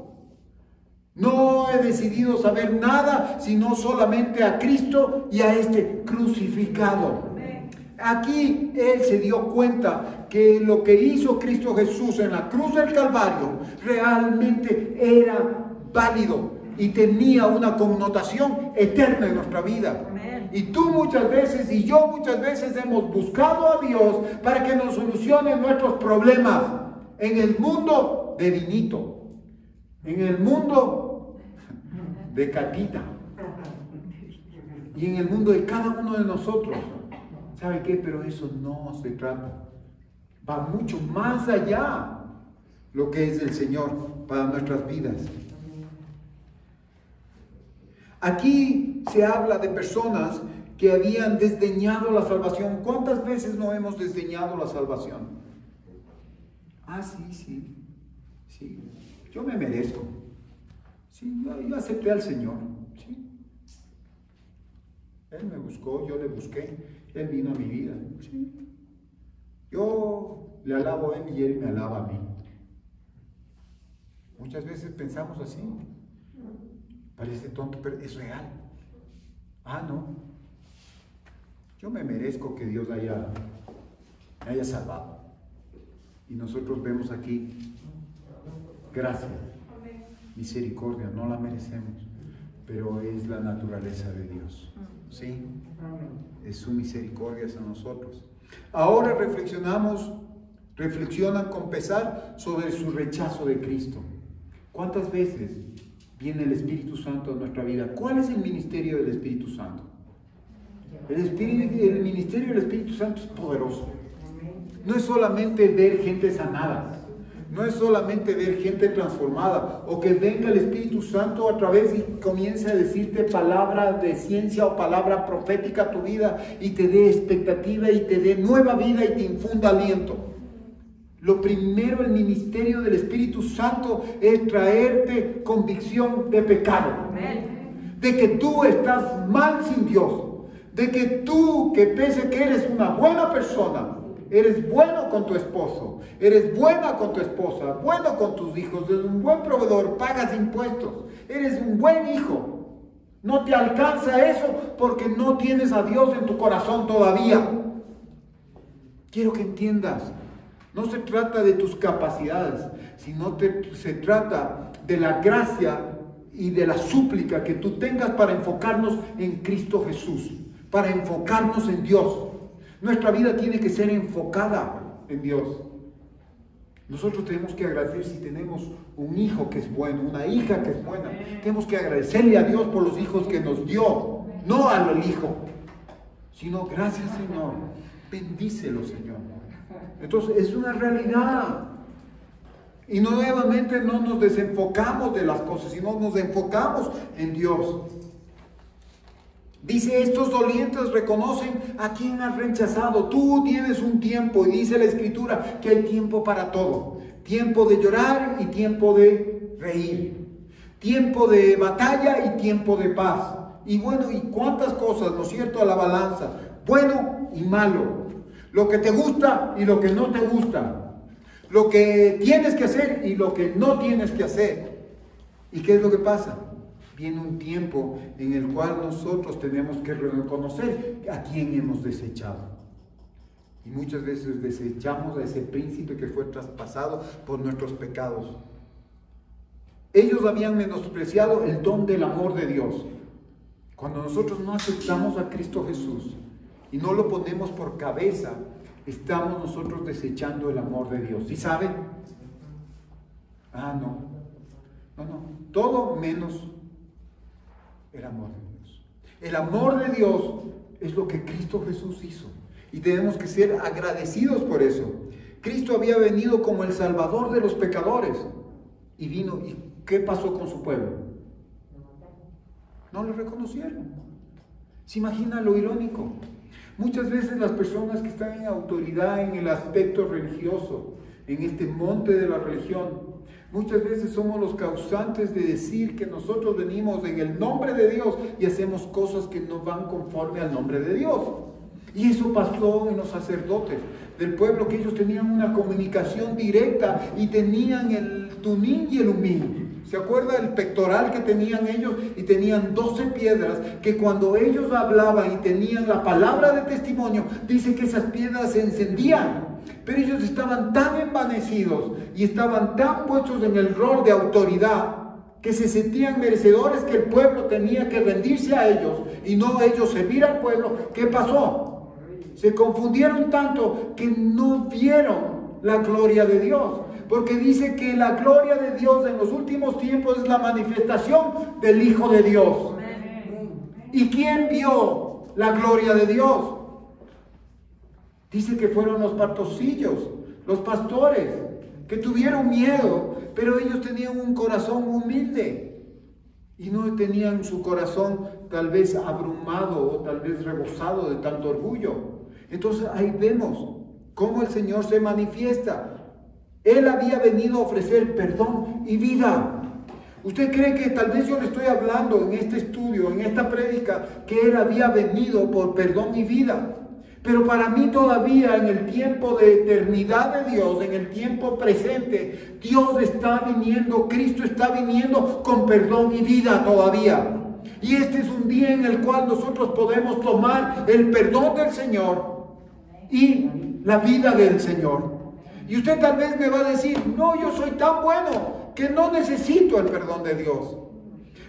No he decidido saber nada, sino solamente a Cristo y a este crucificado. Aquí él se dio cuenta que lo que hizo Cristo Jesús en la cruz del Calvario realmente era válido y tenía una connotación eterna en nuestra vida. Y tú muchas veces y yo muchas veces hemos buscado a Dios para que nos solucione nuestros problemas en el mundo de vinito, en el mundo de catita y en el mundo de cada uno de nosotros. ¿Sabe qué? Pero eso no se trata. Va mucho más allá lo que es el Señor para nuestras vidas. Aquí se habla de personas que habían desdeñado la salvación. ¿Cuántas veces no hemos desdeñado la salvación? Sí. Yo me merezco. Sí, yo acepté al Señor. Sí. Él me buscó, yo le busqué. Él vino a mi vida. Sí. Yo le alabo a Él y Él me alaba a mí. Muchas veces pensamos así. Parece tonto, pero es real. No. Yo me merezco que Dios me haya salvado. Y nosotros vemos aquí gracia, misericordia, no la merecemos, pero es la naturaleza de Dios. ¿Sí? Es su misericordia hacia nosotros. Ahora reflexionan con pesar sobre su rechazo de Cristo. ¿Cuántas veces viene el Espíritu Santo a nuestra vida? ¿Cuál es el ministerio del Espíritu Santo? El ministerio del Espíritu Santo es poderoso. No es solamente ver gente sanada, no es solamente ver gente transformada, o que venga el Espíritu Santo a través y comience a decirte palabra de ciencia o palabra profética a tu vida y te dé expectativa y te dé nueva vida y te infunda aliento. Lo primero, el ministerio del Espíritu Santo es traerte convicción de pecado. De que tú estás mal sin Dios. De que tú, que pese que eres una buena persona, eres bueno con tu esposo, eres buena con tu esposa, bueno con tus hijos, eres un buen proveedor, pagas impuestos, eres un buen hijo. No te alcanza eso porque no tienes a Dios en tu corazón todavía. Quiero que entiendas. No se trata de tus capacidades, sino se trata de la gracia y de la súplica que tú tengas para enfocarnos en Cristo Jesús, para enfocarnos en Dios. Nuestra vida tiene que ser enfocada en Dios. Nosotros tenemos que agradecer si tenemos un hijo que es bueno, una hija que es buena. Tenemos que agradecerle a Dios por los hijos que nos dio, no al hijo, sino gracias Señor, bendícelo Señor. Entonces es una realidad. Y nuevamente no nos desenfocamos de las cosas, sino nos enfocamos en Dios. Dice, estos dolientes reconocen a quien has rechazado. Tú tienes un tiempo, y dice la Escritura que hay tiempo para todo. Tiempo de llorar y tiempo de reír. Tiempo de batalla y tiempo de paz. Y bueno, y cuántas cosas, ¿no es cierto?, a la balanza. Bueno y malo. Lo que te gusta y lo que no te gusta. Lo que tienes que hacer y lo que no tienes que hacer. ¿Y qué es lo que pasa? viene un tiempo en el cual nosotros tenemos que reconocer a quién hemos desechado. Y muchas veces desechamos a ese príncipe que fue traspasado por nuestros pecados. Ellos habían menospreciado el don del amor de Dios. Cuando nosotros no aceptamos a Cristo Jesús y no lo ponemos por cabeza, estamos nosotros desechando el amor de Dios. ¿Sí saben? No, todo menos el amor de Dios. El amor de Dios es lo que Cristo Jesús hizo. Y tenemos que ser agradecidos por eso. Cristo había venido como el Salvador de los pecadores. Y vino, ¿y qué pasó con su pueblo? No lo reconocieron. ¿Se imagina lo irónico? Muchas veces las personas que están en autoridad en el aspecto religioso, en este monte de la religión, muchas veces somos los causantes de decir que nosotros venimos en el nombre de Dios y hacemos cosas que no van conforme al nombre de Dios. Y eso pasó en los sacerdotes del pueblo, que ellos tenían una comunicación directa y tenían el tunín y el humín. ¿Se acuerda el pectoral que tenían ellos? Y tenían 12 piedras que cuando ellos hablaban y tenían la palabra de testimonio, dice que esas piedras se encendían. Pero ellos estaban tan envanecidos y estaban tan puestos en el rol de autoridad que se sentían merecedores, que el pueblo tenía que rendirse a ellos y no ellos servir al pueblo. ¿Qué pasó? Se confundieron tanto que no vieron la gloria de Dios. Porque dice que la gloria de Dios en los últimos tiempos es la manifestación del Hijo de Dios. ¿Y quién vio la gloria de Dios? Dice que fueron los pastorcillos, los pastores, que tuvieron miedo, pero ellos tenían un corazón humilde y no tenían su corazón tal vez abrumado o tal vez rebosado de tanto orgullo. Entonces ahí vemos cómo el Señor se manifiesta. Él había venido a ofrecer perdón y vida. ¿Usted cree que tal vez yo le estoy hablando en este estudio, en esta prédica, que Él había venido por perdón y vida? Pero para mí todavía en el tiempo de eternidad de Dios, en el tiempo presente, Dios está viniendo, Cristo está viniendo con perdón y vida todavía. Y este es un día en el cual nosotros podemos tomar el perdón del Señor y la vida del Señor. Y usted tal vez me va a decir, no, yo soy tan bueno que no necesito el perdón de Dios.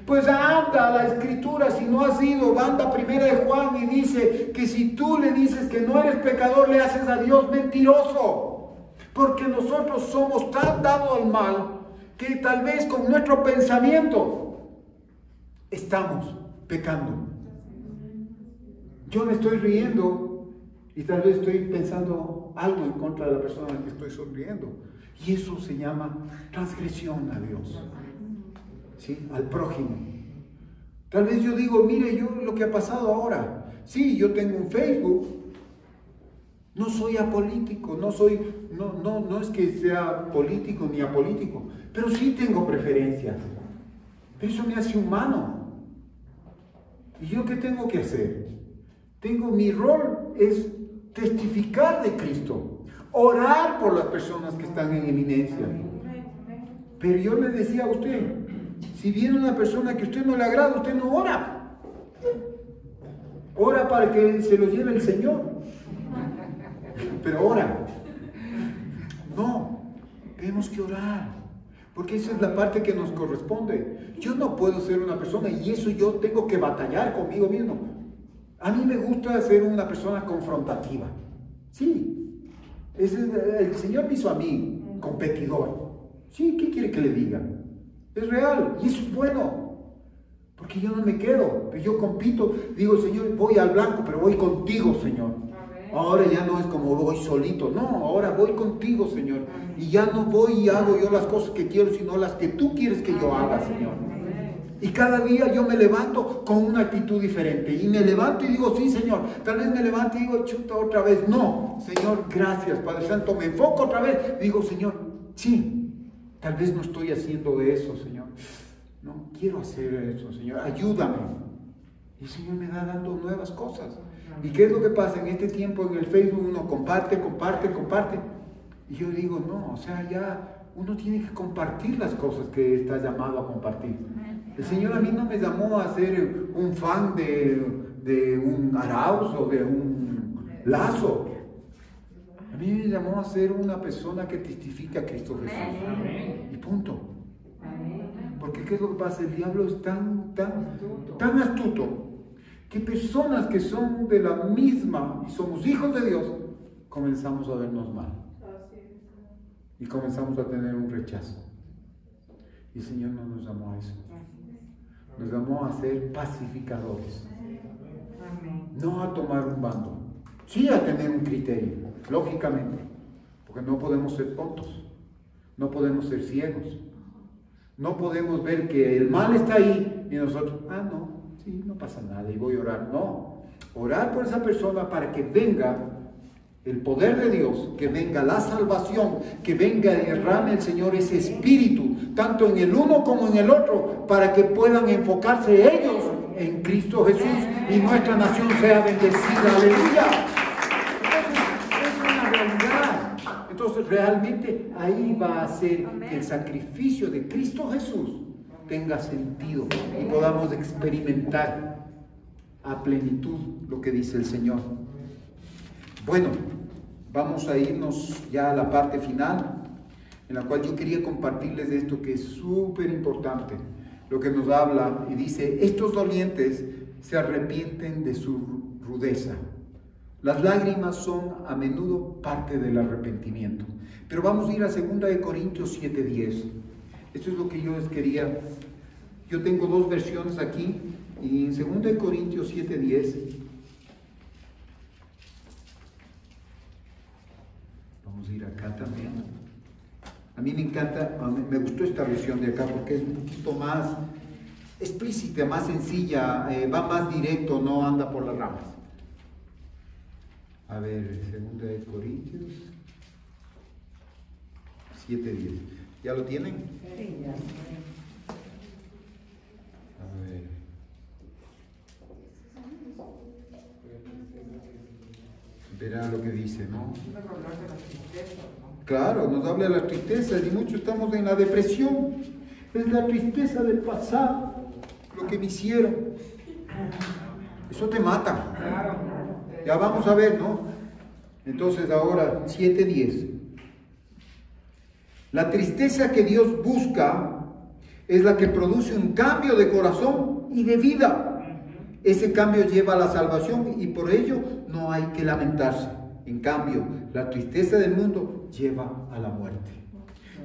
Pues anda a la Escritura, si no has ido, anda a 1 de Juan y dice que si tú le dices que no eres pecador, le haces a Dios mentiroso. Porque nosotros somos tan dados al mal que tal vez con nuestro pensamiento estamos pecando. Yo me estoy riendo y tal vez estoy pensando algo en contra de la persona a la que estoy sonriendo. Y eso se llama transgresión a Dios. ¿Sí? Al prójimo. Tal vez yo digo, mire, yo lo que ha pasado ahora. Sí, yo tengo un Facebook. No soy apolítico, no es que sea político ni apolítico, pero sí tengo preferencias. Eso me hace humano. ¿Y yo qué tengo que hacer? Mi rol es testificar de Cristo, orar por las personas que están en eminencia. Pero yo le decía a usted, si viene una persona que a usted no le agrada, usted no ora. Ora para que se lo lleve el Señor. Pero ora. No, tenemos que orar. Porque esa es la parte que nos corresponde. Yo no puedo ser una persona y eso yo tengo que batallar conmigo mismo. A mí me gusta ser una persona confrontativa. Sí, el Señor me hizo a mí competidor. Sí, ¿qué quiere que le diga? Es real y eso es bueno. Porque yo no me quedo, yo compito. Digo, Señor, voy al blanco, pero voy contigo, Señor. Ahora ya no es como voy solito. No, ahora voy contigo, Señor. Y ya no voy y hago yo las cosas que quiero, sino las que tú quieres que yo haga, Señor. Y cada día yo me levanto con una actitud diferente. Y me levanto y digo, sí, Señor. Tal vez me levanto y digo, chuta, otra vez. No, Señor, gracias, Padre Santo. Me enfoco otra vez. Digo, Señor, sí, tal vez no estoy haciendo eso, Señor. No, quiero hacer eso, Señor. Ayúdame. Y el Señor me da dando nuevas cosas. ¿Y qué es lo que pasa? En este tiempo en el Facebook uno comparte. Y yo digo, no, o sea, ya uno tiene que compartir las cosas que está llamado a compartir. El Señor a mí no me llamó a ser un fan de un Arauz o de un Lazo. A mí me llamó a ser una persona que testifica a Cristo Jesús. Y punto. Porque ¿qué es lo que pasa? El diablo es tan astuto que personas que son de la misma y somos hijos de Dios, comenzamos a vernos mal. Y comenzamos a tener un rechazo. Y el Señor no nos llamó a eso. Nos llamó a ser pacificadores. No a tomar un bando. Sí a tener un criterio, lógicamente. Porque no podemos ser tontos. No podemos ser ciegos. No podemos ver que el mal está ahí y nosotros, no, sí, no pasa nada y voy a orar. No, orar por esa persona para que venga el poder de Dios, que venga la salvación, que venga y derrame el Señor ese espíritu, tanto en el uno como en el otro, para que puedan enfocarse ellos en Cristo Jesús y nuestra nación sea bendecida. Aleluya. Es una realidad. Entonces realmente ahí va a ser que el sacrificio de Cristo Jesús tenga sentido y podamos experimentar a plenitud lo que dice el Señor. Bueno, vamos a irnos ya a la parte final, en la cual yo quería compartirles esto que es súper importante, lo que nos habla y dice, estos dolientes se arrepienten de su rudeza. Las lágrimas son a menudo parte del arrepentimiento. Pero vamos a ir a 2 Corintios 7:10. Esto es lo que yo les quería. Yo tengo dos versiones aquí, y en 2 Corintios 7:10, vamos a ir acá también. A mí me encanta, me gustó esta versión de acá porque es un poquito más explícita, más sencilla, va más directo, no anda por las ramas. A ver, 2 Corintios 7:10. ¿Ya lo tienen? Sí, ya. A ver. Verá lo que dice, ¿no? Claro, nos habla de las tristezas y muchos estamos en la depresión. Es la tristeza del pasado, lo que me hicieron. Eso te mata. Ya vamos a ver, ¿no? Entonces ahora, 7:10. La tristeza que Dios busca es la que produce un cambio de corazón y de vida. Ese cambio lleva a la salvación y por ello no hay que lamentarse. En cambio, la tristeza del mundo lleva a la muerte.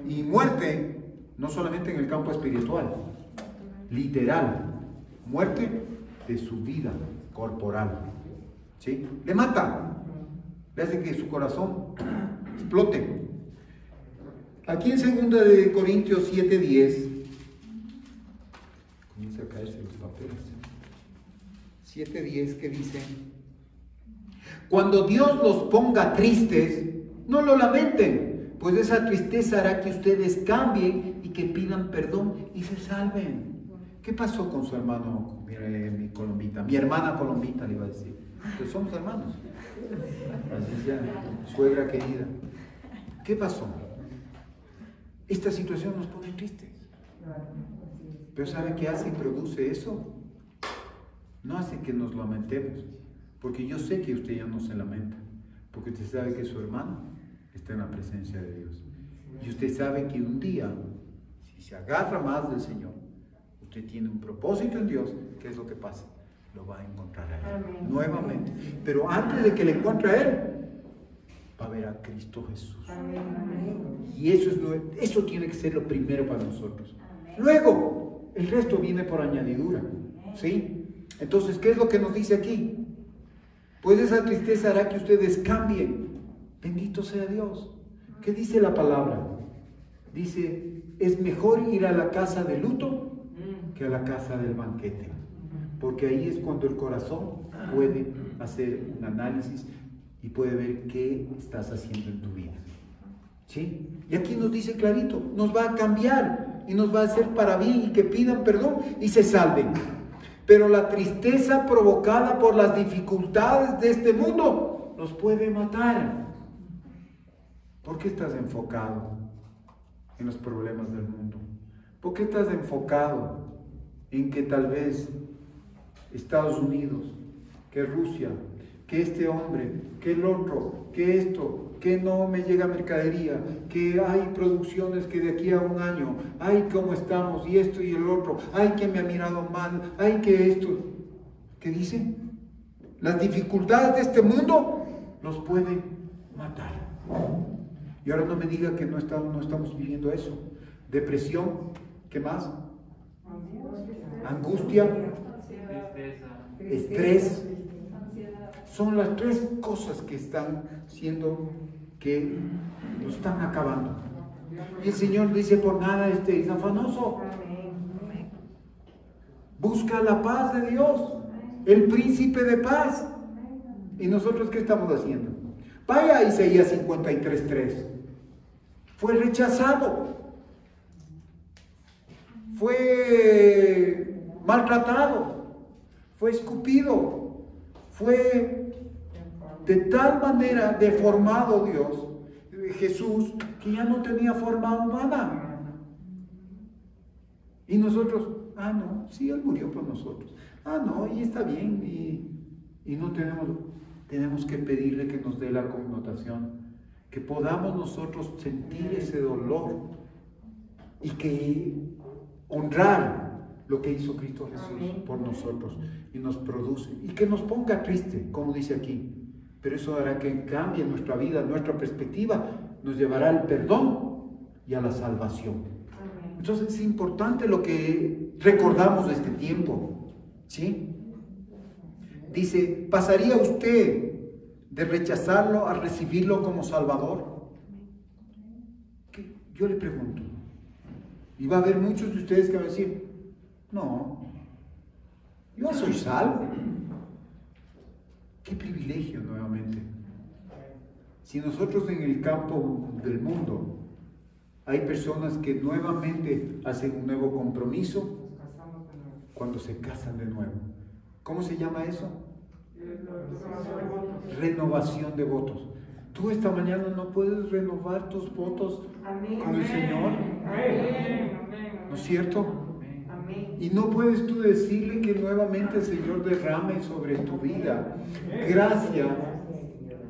Y muerte no solamente en el campo espiritual, literal, muerte de su vida corporal. ¿Sí? Le mata, le hace que su corazón explote. Aquí en 2 Corintios 7:10, comienza a caerse los papeles. 7:10 que dice: cuando Dios los ponga tristes, no lo lamenten, pues esa tristeza hará que ustedes cambien y que pidan perdón y se salven. ¿Qué pasó con su hermano, mi colombita? Mi hermana colombita le iba a decir. Pues somos hermanos. Así ya, suegra querida. ¿Qué pasó? Esta situación nos pone tristes. Pero ¿sabe qué hace y produce eso? No hace que nos lamentemos, porque yo sé que usted ya no se lamenta, porque usted sabe que su hermano está en la presencia de Dios. Y usted sabe que un día, si se agarra más del Señor, usted tiene un propósito en Dios, ¿qué es lo que pasa? Lo va a encontrar a Él nuevamente. Pero antes de que le encuentre a Él, va a ver a Cristo Jesús. Y eso tiene que ser lo primero para nosotros. Luego, el resto viene por añadidura. ¿Sí? Entonces, ¿qué es lo que nos dice aquí? Pues esa tristeza hará que ustedes cambien. Bendito sea Dios. ¿Qué dice la palabra? Dice, es mejor ir a la casa de luto que a la casa del banquete. Porque ahí es cuando el corazón puede hacer un análisis y puede ver qué estás haciendo en tu vida. ¿Sí? Y aquí nos dice clarito, nos va a cambiar y nos va a hacer para bien y que pidan perdón y se salven. Pero la tristeza provocada por las dificultades de este mundo nos puede matar. ¿Por qué estás enfocado en los problemas del mundo? ¿Por qué estás enfocado en que tal vez Estados Unidos, que Rusia, que este hombre, que el otro, que esto, que no me llega mercadería, que hay producciones que de aquí a un año, ay, cómo estamos, y esto y el otro, ay, que me ha mirado mal, ay, que esto? ¿Qué dice? Las dificultades de este mundo los pueden matar. Y ahora no me diga que no estamos viviendo eso. Depresión, ¿qué más? Angustia, estrés. Son las tres cosas que están siendo, que nos están acabando. Y el Señor dice, por nada estéis afanoso. Busca la paz de Dios, el príncipe de paz. ¿Y nosotros qué estamos haciendo? Vaya a Isaías 53:3. Fue rechazado, fue maltratado, fue escupido, fue de tal manera deformado Dios, Jesús, que ya no tenía forma humana. Y nosotros, no, sí, Él murió por nosotros. No, y está bien, y no tenemos que pedirle que nos dé la connotación, que podamos nosotros sentir ese dolor y que honrar lo que hizo Cristo Jesús por nosotros y nos produce, y que nos ponga triste, como dice aquí, pero eso hará que cambie nuestra vida, nuestra perspectiva, nos llevará al perdón y a la salvación. Entonces es importante lo que recordamos de este tiempo, ¿sí? Dice, ¿pasaría usted de rechazarlo a recibirlo como Salvador? Yo le pregunto, y va a haber muchos de ustedes que van a decir, no, yo soy salvo. Qué privilegio nuevamente. Si nosotros en el campo del mundo hay personas que nuevamente hacen un nuevo compromiso cuando se casan de nuevo. ¿Cómo se llama eso? Renovación de votos. Tú esta mañana no puedes renovar tus votos con el Señor, ¿no es cierto? Y no puedes tú decirle que nuevamente el Señor derrame sobre tu vida gracia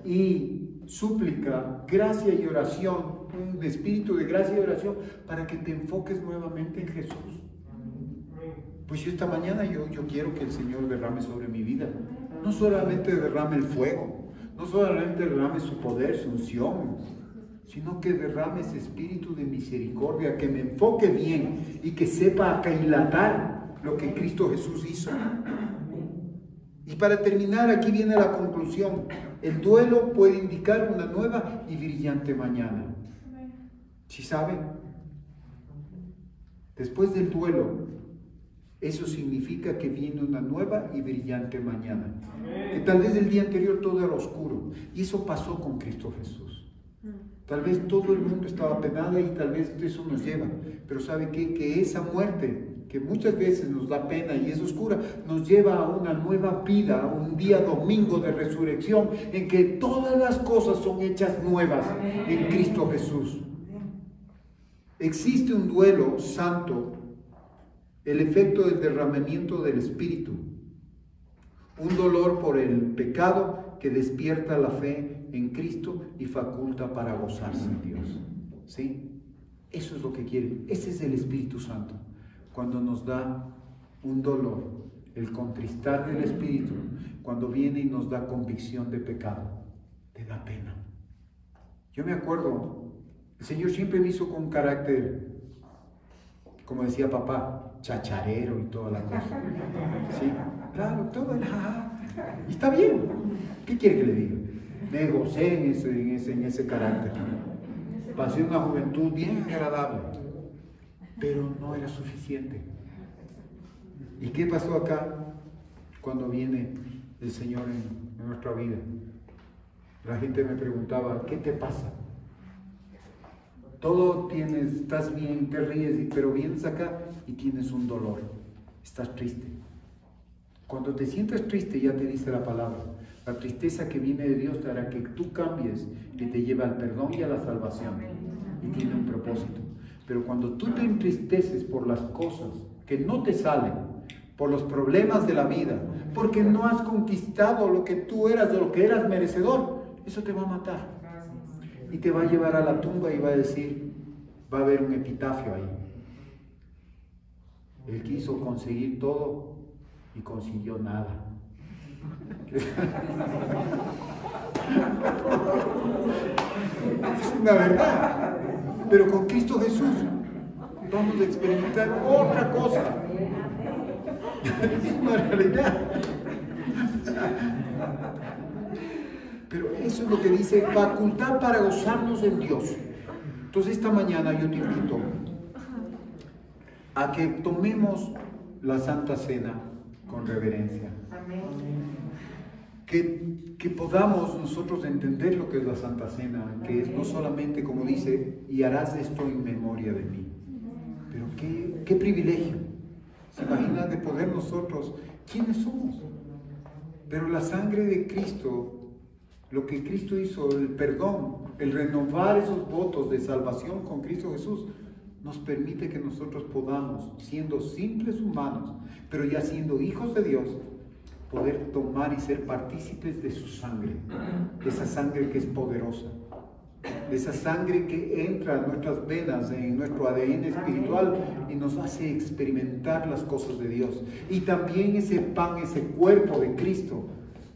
y súplica, gracia y oración, un espíritu de gracia y oración para que te enfoques nuevamente en Jesús. Pues yo esta mañana yo quiero que el Señor derrame sobre mi vida. No solamente derrame el fuego, no solamente derrame su poder, su unción, sino que derrame ese espíritu de misericordia, que me enfoque bien y que sepa aquilatar lo que Cristo Jesús hizo. Y para terminar, aquí viene la conclusión. El duelo puede indicar una nueva y brillante mañana. ¿Sí saben? Después del duelo, eso significa que viene una nueva y brillante mañana. Que tal vez el día anterior todo era oscuro. Y eso pasó con Cristo Jesús. Tal vez todo el mundo estaba penado y tal vez eso nos lleva. Pero ¿sabe qué? Que esa muerte, que muchas veces nos da pena y es oscura, nos lleva a una nueva vida, a un día domingo de resurrección, en que todas las cosas son hechas nuevas en Cristo Jesús. Existe un duelo santo, el efecto del derramamiento del Espíritu, un dolor por el pecado que despierta la fe en Cristo y faculta para gozarse en Dios. ¿Sí? Eso es lo que quiere. Ese es el Espíritu Santo. Cuando nos da un dolor, el contristar del Espíritu, cuando viene y nos da convicción de pecado, te da pena. Yo me acuerdo, el Señor siempre me hizo con un carácter, como decía papá, chacharero y toda la cosa. ¿Sí? Claro, todo. Y está bien. ¿Qué quiere que le diga? Me gocé en ese carácter. Pasé una juventud bien agradable, pero no era suficiente. ¿Y qué pasó acá cuando viene el Señor en nuestra vida? La gente me preguntaba, ¿qué te pasa? Todo tienes, estás bien, te ríes, pero vienes acá y tienes un dolor, estás triste. Cuando te sientas triste, ya te dice la palabra, la tristeza que viene de Dios te hará que tú cambies, que te lleva al perdón y a la salvación, y tiene un propósito. Pero cuando tú te entristeces por las cosas que no te salen, por los problemas de la vida, porque no has conquistado lo que tú eras, de lo que eras merecedor, eso te va a matar. Y te va a llevar a la tumba y va a decir, va a haber un epitafio ahí. Él quiso conseguir todo y consiguió nada. Es una verdad. Pero con Cristo Jesús vamos a experimentar otra cosa. Es una realidad. Pero eso es lo que dice, facultad para gozarnos en Dios. Entonces esta mañana yo te invito a que tomemos la Santa Cena con reverencia. Que podamos nosotros entender lo que es la Santa Cena, que es no solamente, como dice, y harás esto en memoria de mí. Pero qué privilegio. ¿Se imagina de poder nosotros? ¿Quiénes somos? Pero la sangre de Cristo, lo que Cristo hizo, el perdón, el renovar esos votos de salvación con Cristo Jesús, nos permite que nosotros podamos, siendo simples humanos, pero ya siendo hijos de Dios, poder tomar y ser partícipes de su sangre, de esa sangre que es poderosa, de esa sangre que entra en nuestras venas, en nuestro ADN espiritual y nos hace experimentar las cosas de Dios. Y también ese pan, ese cuerpo de Cristo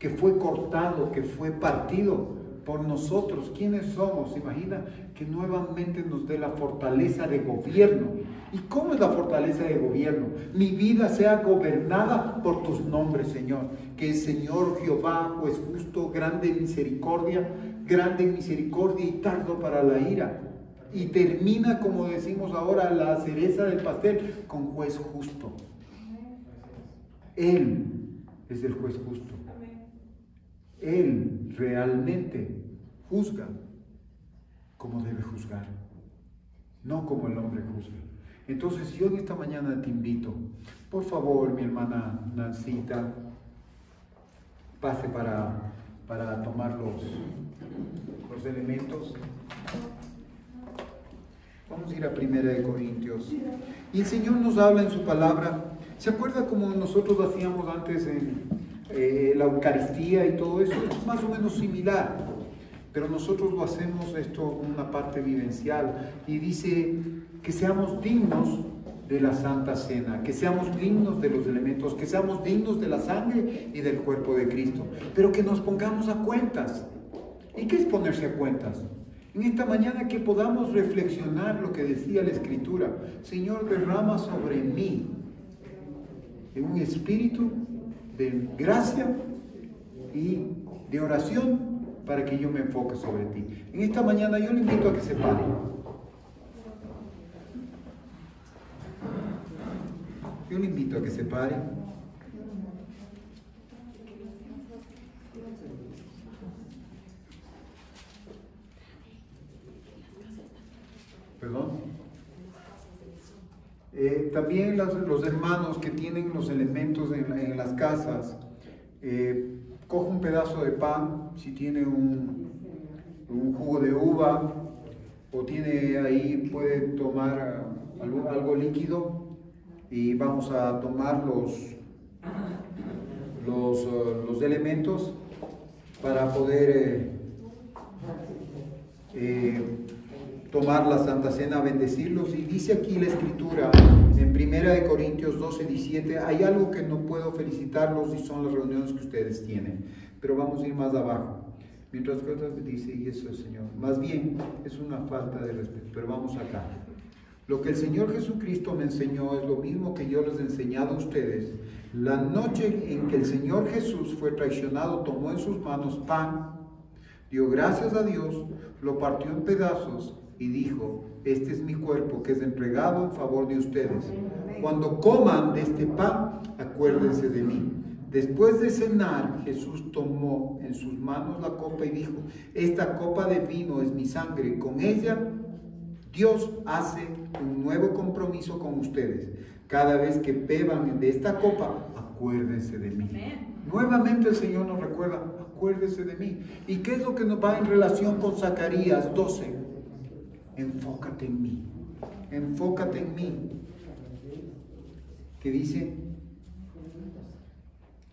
que fue cortado, que fue partido por nosotros. ¿Quiénes somos? Imagina que nuevamente nos dé la fortaleza de gobierno. ¿Y cómo es la fortaleza de gobierno? Mi vida sea gobernada por tus nombres, Señor. Que el Señor Jehová, juez justo, grande en misericordia y tardo para la ira. Y termina, como decimos ahora, la cereza del pastel con juez justo. Él es el juez justo. Él realmente juzga como debe juzgar, no como el hombre juzga. Entonces yo en esta mañana te invito, por favor, mi hermana Nancita, pase para tomar los elementos. Vamos a ir a 1 Corintios. Y el Señor nos habla en su palabra. ¿Se acuerda como nosotros hacíamos antes en la Eucaristía y todo eso? Es más o menos similar, pero nosotros lo hacemos esto en una parte vivencial, y dice que seamos dignos de la Santa Cena, que seamos dignos de los elementos, que seamos dignos de la sangre y del cuerpo de Cristo, pero que nos pongamos a cuentas. ¿Y qué es ponerse a cuentas? En esta mañana que podamos reflexionar lo que decía la Escritura: Señor, derrama sobre mí un espíritu de gracia y de oración para que yo me enfoque sobre ti. En esta mañana yo le invito a que se pare. Yo le invito a que se pare. Perdón. También los hermanos que tienen los elementos en las casas, coge un pedazo de pan, si tiene un jugo de uva, o tiene ahí, puede tomar algo líquido, y vamos a tomar los elementos para poder tomar la Santa Cena, bendecirlos. Y dice aquí la Escritura en 1 Corintios 12:17, hay algo que no puedo felicitarlos, y son las reuniones que ustedes tienen, pero vamos a ir más abajo. Mientras que otras dice, y eso es, Señor, más bien es una falta de respeto, pero vamos acá. Lo que el Señor Jesucristo me enseñó es lo mismo que yo les he enseñado a ustedes. La noche en que el Señor Jesús fue traicionado, tomó en sus manos pan, dio gracias a Dios, lo partió en pedazos y dijo: este es mi cuerpo que es entregado en favor de ustedes. Cuando coman de este pan, acuérdense de mí. Después de cenar, Jesús tomó en sus manos la copa y dijo: esta copa de vino es mi sangre. Con ella Dios hace un nuevo compromiso con ustedes. Cada vez que beban de esta copa, acuérdense de mí. Nuevamente el Señor nos recuerda: acuérdense de mí. ¿Y qué es lo que nos va en relación con Zacarías 12? Enfócate en mí. enfócate en mí. Que dice,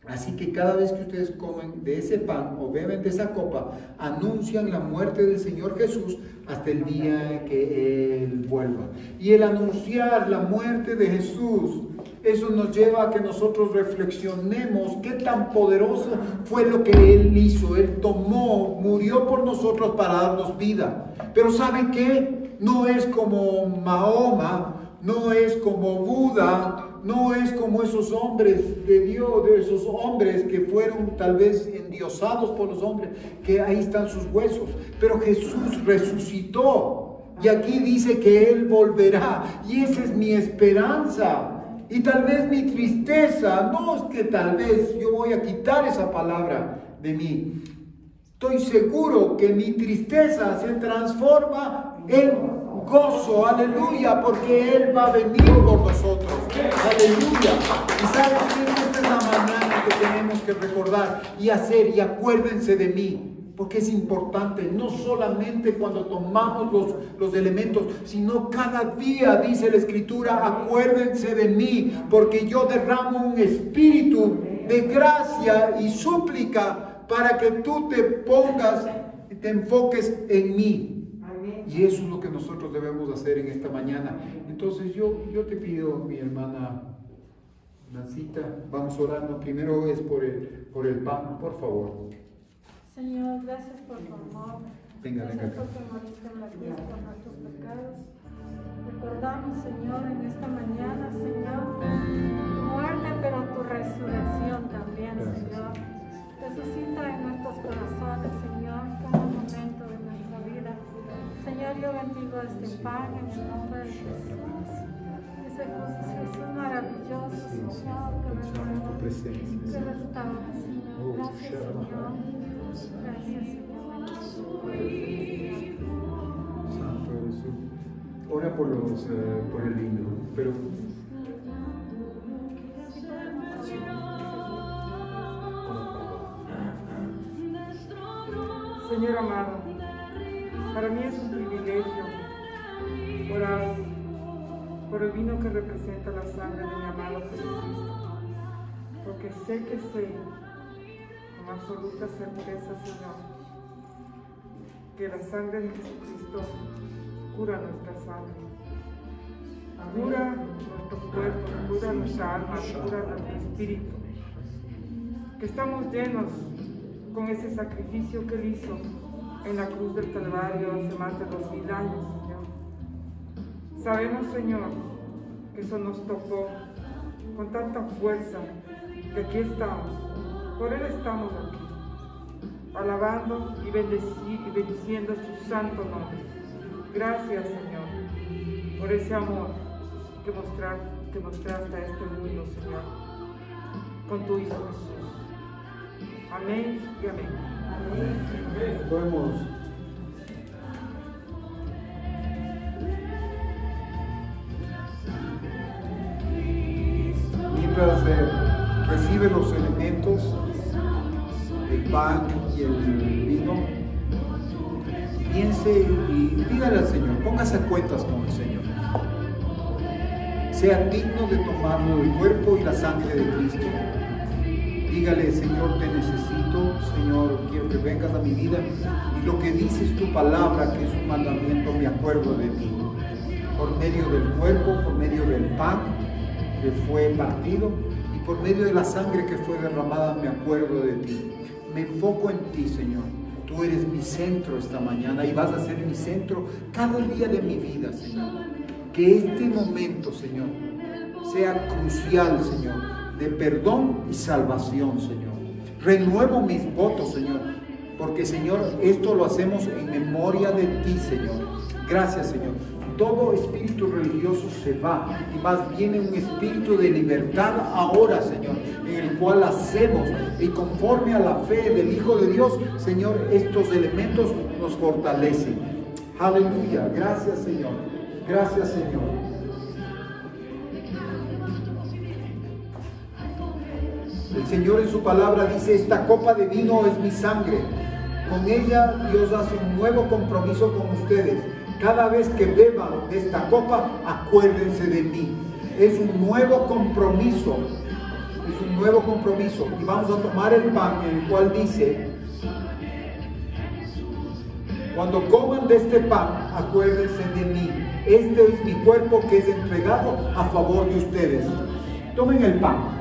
así que cada vez que ustedes comen de ese pan o beben de esa copa, anuncian la muerte del Señor Jesús hasta el día que Él vuelva. Y el anunciar la muerte de Jesús, eso nos lleva a que nosotros reflexionemos qué tan poderoso fue lo que Él hizo. Él tomó, murió por nosotros para darnos vida. Pero ¿saben qué? No es como Mahoma, no es como Buda, no es como esos hombres de Dios, de esos hombres que fueron tal vez endiosados por los hombres, que ahí están sus huesos. Pero Jesús resucitó y aquí dice que Él volverá, y esa es mi esperanza. Y tal vez mi tristeza, no es que tal vez yo voy a quitar esa palabra de mí. Estoy seguro que mi tristeza se transforma en gozo, aleluya, porque Él va a venir por nosotros, aleluya. Y saben que esta es la mañana que tenemos que recordar y hacer, y acuérdense de mí. Porque es importante, no solamente cuando tomamos los elementos, sino cada día, dice la Escritura, acuérdense de mí, porque yo derramo un espíritu de gracia y súplica para que tú te pongas y te enfoques en mí. Y eso es lo que nosotros debemos hacer en esta mañana. Entonces yo te pido, mi hermana Nancita, vamos orando. Primero es por el pan, por favor. Señor, gracias por tu amor. Venga Gracias acá. porque moriste en la cruz por nuestros pecados. Recordamos, Señor, en esta mañana, Señor, tu muerte, pero tu resurrección también, Gracias. Señor. Resucita en nuestros corazones, Señor, cada momento de nuestra vida. Señor, yo bendigo este pan en el nombre de Jesús. Ese Jesús maravilloso, Señor, que tu presencia. que restaura, Señor. Gracias, Señor. Gracias, Señor. Santo eres tú. Ora por el himno, pero Señor amado, para mí es un privilegio orar por el vino que representa la sangre de mi amado Jesucristo, porque sé con absoluta certeza, Señor, que la sangre de Jesucristo cura nuestra sangre, cura nuestro cuerpo, cura nuestra alma, cura nuestro espíritu, que estamos llenos con ese sacrificio que Él hizo en la cruz del Calvario hace más de 2000 años, Señor. Sabemos, Señor, que eso nos tocó con tanta fuerza, que aquí estamos, por Él estamos aquí, alabando y bendiciendo su santo nombre. Gracias, Señor, por ese amor que mostraste a este mundo, Señor, con tu Hijo Jesús. Amén y amén. podemos mientras recibe los elementos, el pan y el vino, piense y dígale al Señor, póngase a cuentas con el Señor. Sea digno de tomar el cuerpo y la sangre de Cristo. Dígale, Señor, te necesito, Señor, quiero que vengas a mi vida. Y lo que dices tu palabra, que es un mandamiento, me acuerdo de ti. Por medio del cuerpo, por medio del pan que fue partido y por medio de la sangre que fue derramada, me acuerdo de ti. Me enfoco en ti, Señor. Tú eres mi centro esta mañana y vas a ser mi centro cada día de mi vida, Señor. Que este momento, Señor, sea crucial, Señor, de perdón y salvación, Señor. Renuevo mis votos, Señor, porque, Señor, esto lo hacemos en memoria de ti, Señor. Gracias, Señor. Todo espíritu religioso se va y más viene un espíritu de libertad ahora, Señor, en el cual hacemos y conforme a la fe del Hijo de Dios, Señor, estos elementos nos fortalecen. Aleluya. Gracias, Señor. Gracias, Señor. El Señor en su palabra dice, esta copa de vino es mi sangre. Con ella Dios hace un nuevo compromiso con ustedes. Cada vez que beban de esta copa, acuérdense de mí. Es un nuevo compromiso. Es un nuevo compromiso. Y vamos a tomar el pan, en el cual dice: cuando coman de este pan, acuérdense de mí. Este es mi cuerpo que es entregado a favor de ustedes. Tomen el pan.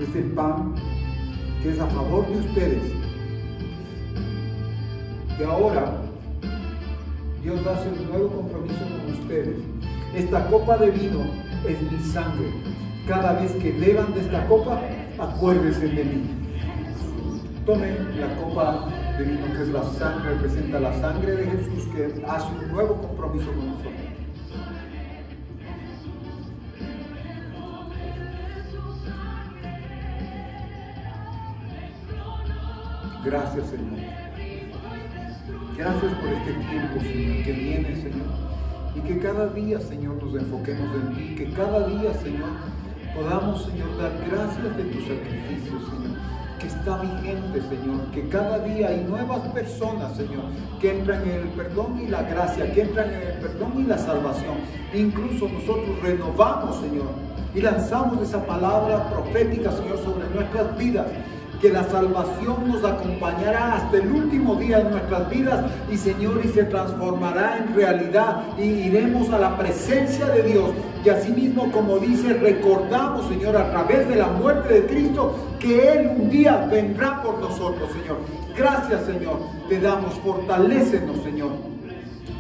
Es el pan que es a favor de ustedes. Y ahora Dios hace un nuevo compromiso con ustedes. Esta copa de vino es mi sangre. Cada vez que beban de esta copa, acuérdense de mí. Tomen la copa de vino, que es la sangre, representa la sangre de Jesús, que hace un nuevo compromiso con nosotros. Gracias, Señor. Gracias por este tiempo, Señor, que viene, Señor. Y que cada día, Señor, nos enfoquemos en ti. Que cada día, Señor, podamos, Señor, dar gracias de tu sacrificio, Señor, que está vigente, Señor. Que cada día hay nuevas personas, Señor, que entran en el perdón y la gracia, que entran en el perdón y la salvación. Incluso nosotros renovamos, Señor, y lanzamos esa palabra profética, Señor, sobre nuestras vidas. Que la salvación nos acompañará hasta el último día de nuestras vidas y, Señor, y se transformará en realidad y iremos a la presencia de Dios. Y asimismo, como dice, recordamos, Señor, a través de la muerte de Cristo, que Él un día vendrá por nosotros, Señor. Gracias, Señor, te damos, fortalécenos, Señor.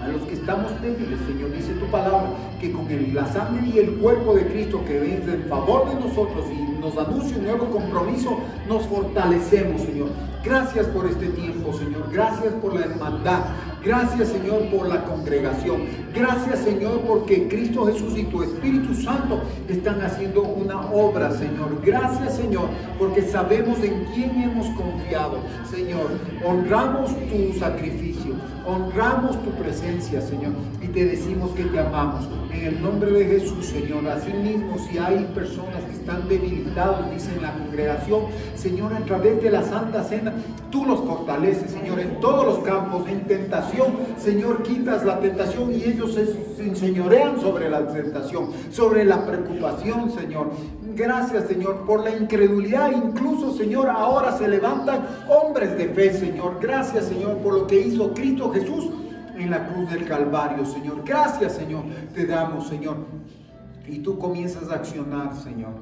A los que estamos débiles, Señor, dice tu palabra, que con la sangre y el cuerpo de Cristo que vence en favor de nosotros y nos anuncia un nuevo compromiso, nos fortalecemos, Señor. Gracias por este tiempo, Señor. Gracias por la hermandad. Gracias, Señor, por la congregación. Gracias, Señor, porque Cristo Jesús y tu Espíritu Santo están haciendo una obra, Señor. Gracias, Señor, porque sabemos en quién hemos confiado, Señor. Honramos tu sacrificio, honramos tu presencia, Señor, y te decimos que te amamos. En el nombre de Jesús, Señor. Asimismo, si hay personas que están debilitados, dice en la congregación, Señor, a través de la Santa Cena, tú los fortaleces, Señor, en todos los campos, en tentación, Señor, quitas la tentación y ellos se enseñorean sobre la tentación, sobre la preocupación, Señor. Gracias, Señor, por la incredulidad. Incluso, Señor, ahora se levantan hombres de fe, Señor. Gracias, Señor, por lo que hizo Cristo Jesús en la cruz del Calvario, Señor. Gracias, Señor, te damos, Señor. Y tú comienzas a accionar, Señor,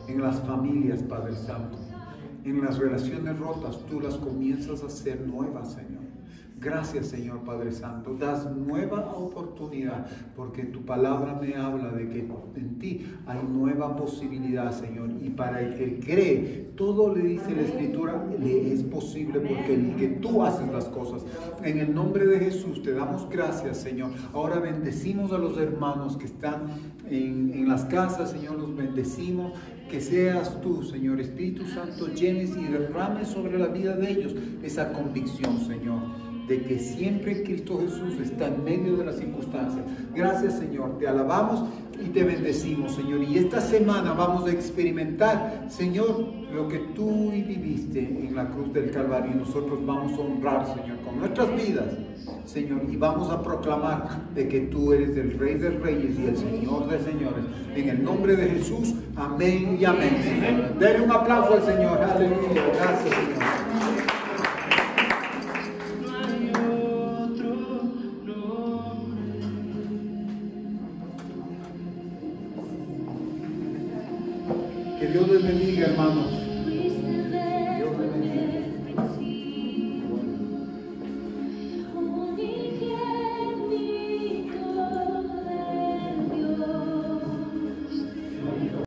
en las familias, Padre Santo. En las relaciones rotas, tú las comienzas a hacer nuevas, Señor. Gracias, Señor Padre Santo, das nueva oportunidad, porque tu palabra me habla de que en ti hay nueva posibilidad, Señor, y para el que cree, todo le dice la Escritura, le es posible, porque el que tú haces las cosas. En el nombre de Jesús te damos gracias, Señor. Ahora bendecimos a los hermanos que están en las casas, Señor, los bendecimos. Que seas tú, Señor Espíritu Santo, llenes y derrames sobre la vida de ellos esa convicción, Señor, de que siempre Cristo Jesús está en medio de las circunstancias. Gracias, Señor, te alabamos y te bendecimos, Señor. Y esta semana vamos a experimentar, Señor, lo que tú viviste en la cruz del Calvario. Y nosotros vamos a honrar, Señor, con nuestras vidas, Señor, y vamos a proclamar de que tú eres el Rey de Reyes y el Señor de Señores. En el nombre de Jesús, amén y amén. Denle un aplauso al Señor. Aleluya. Gracias.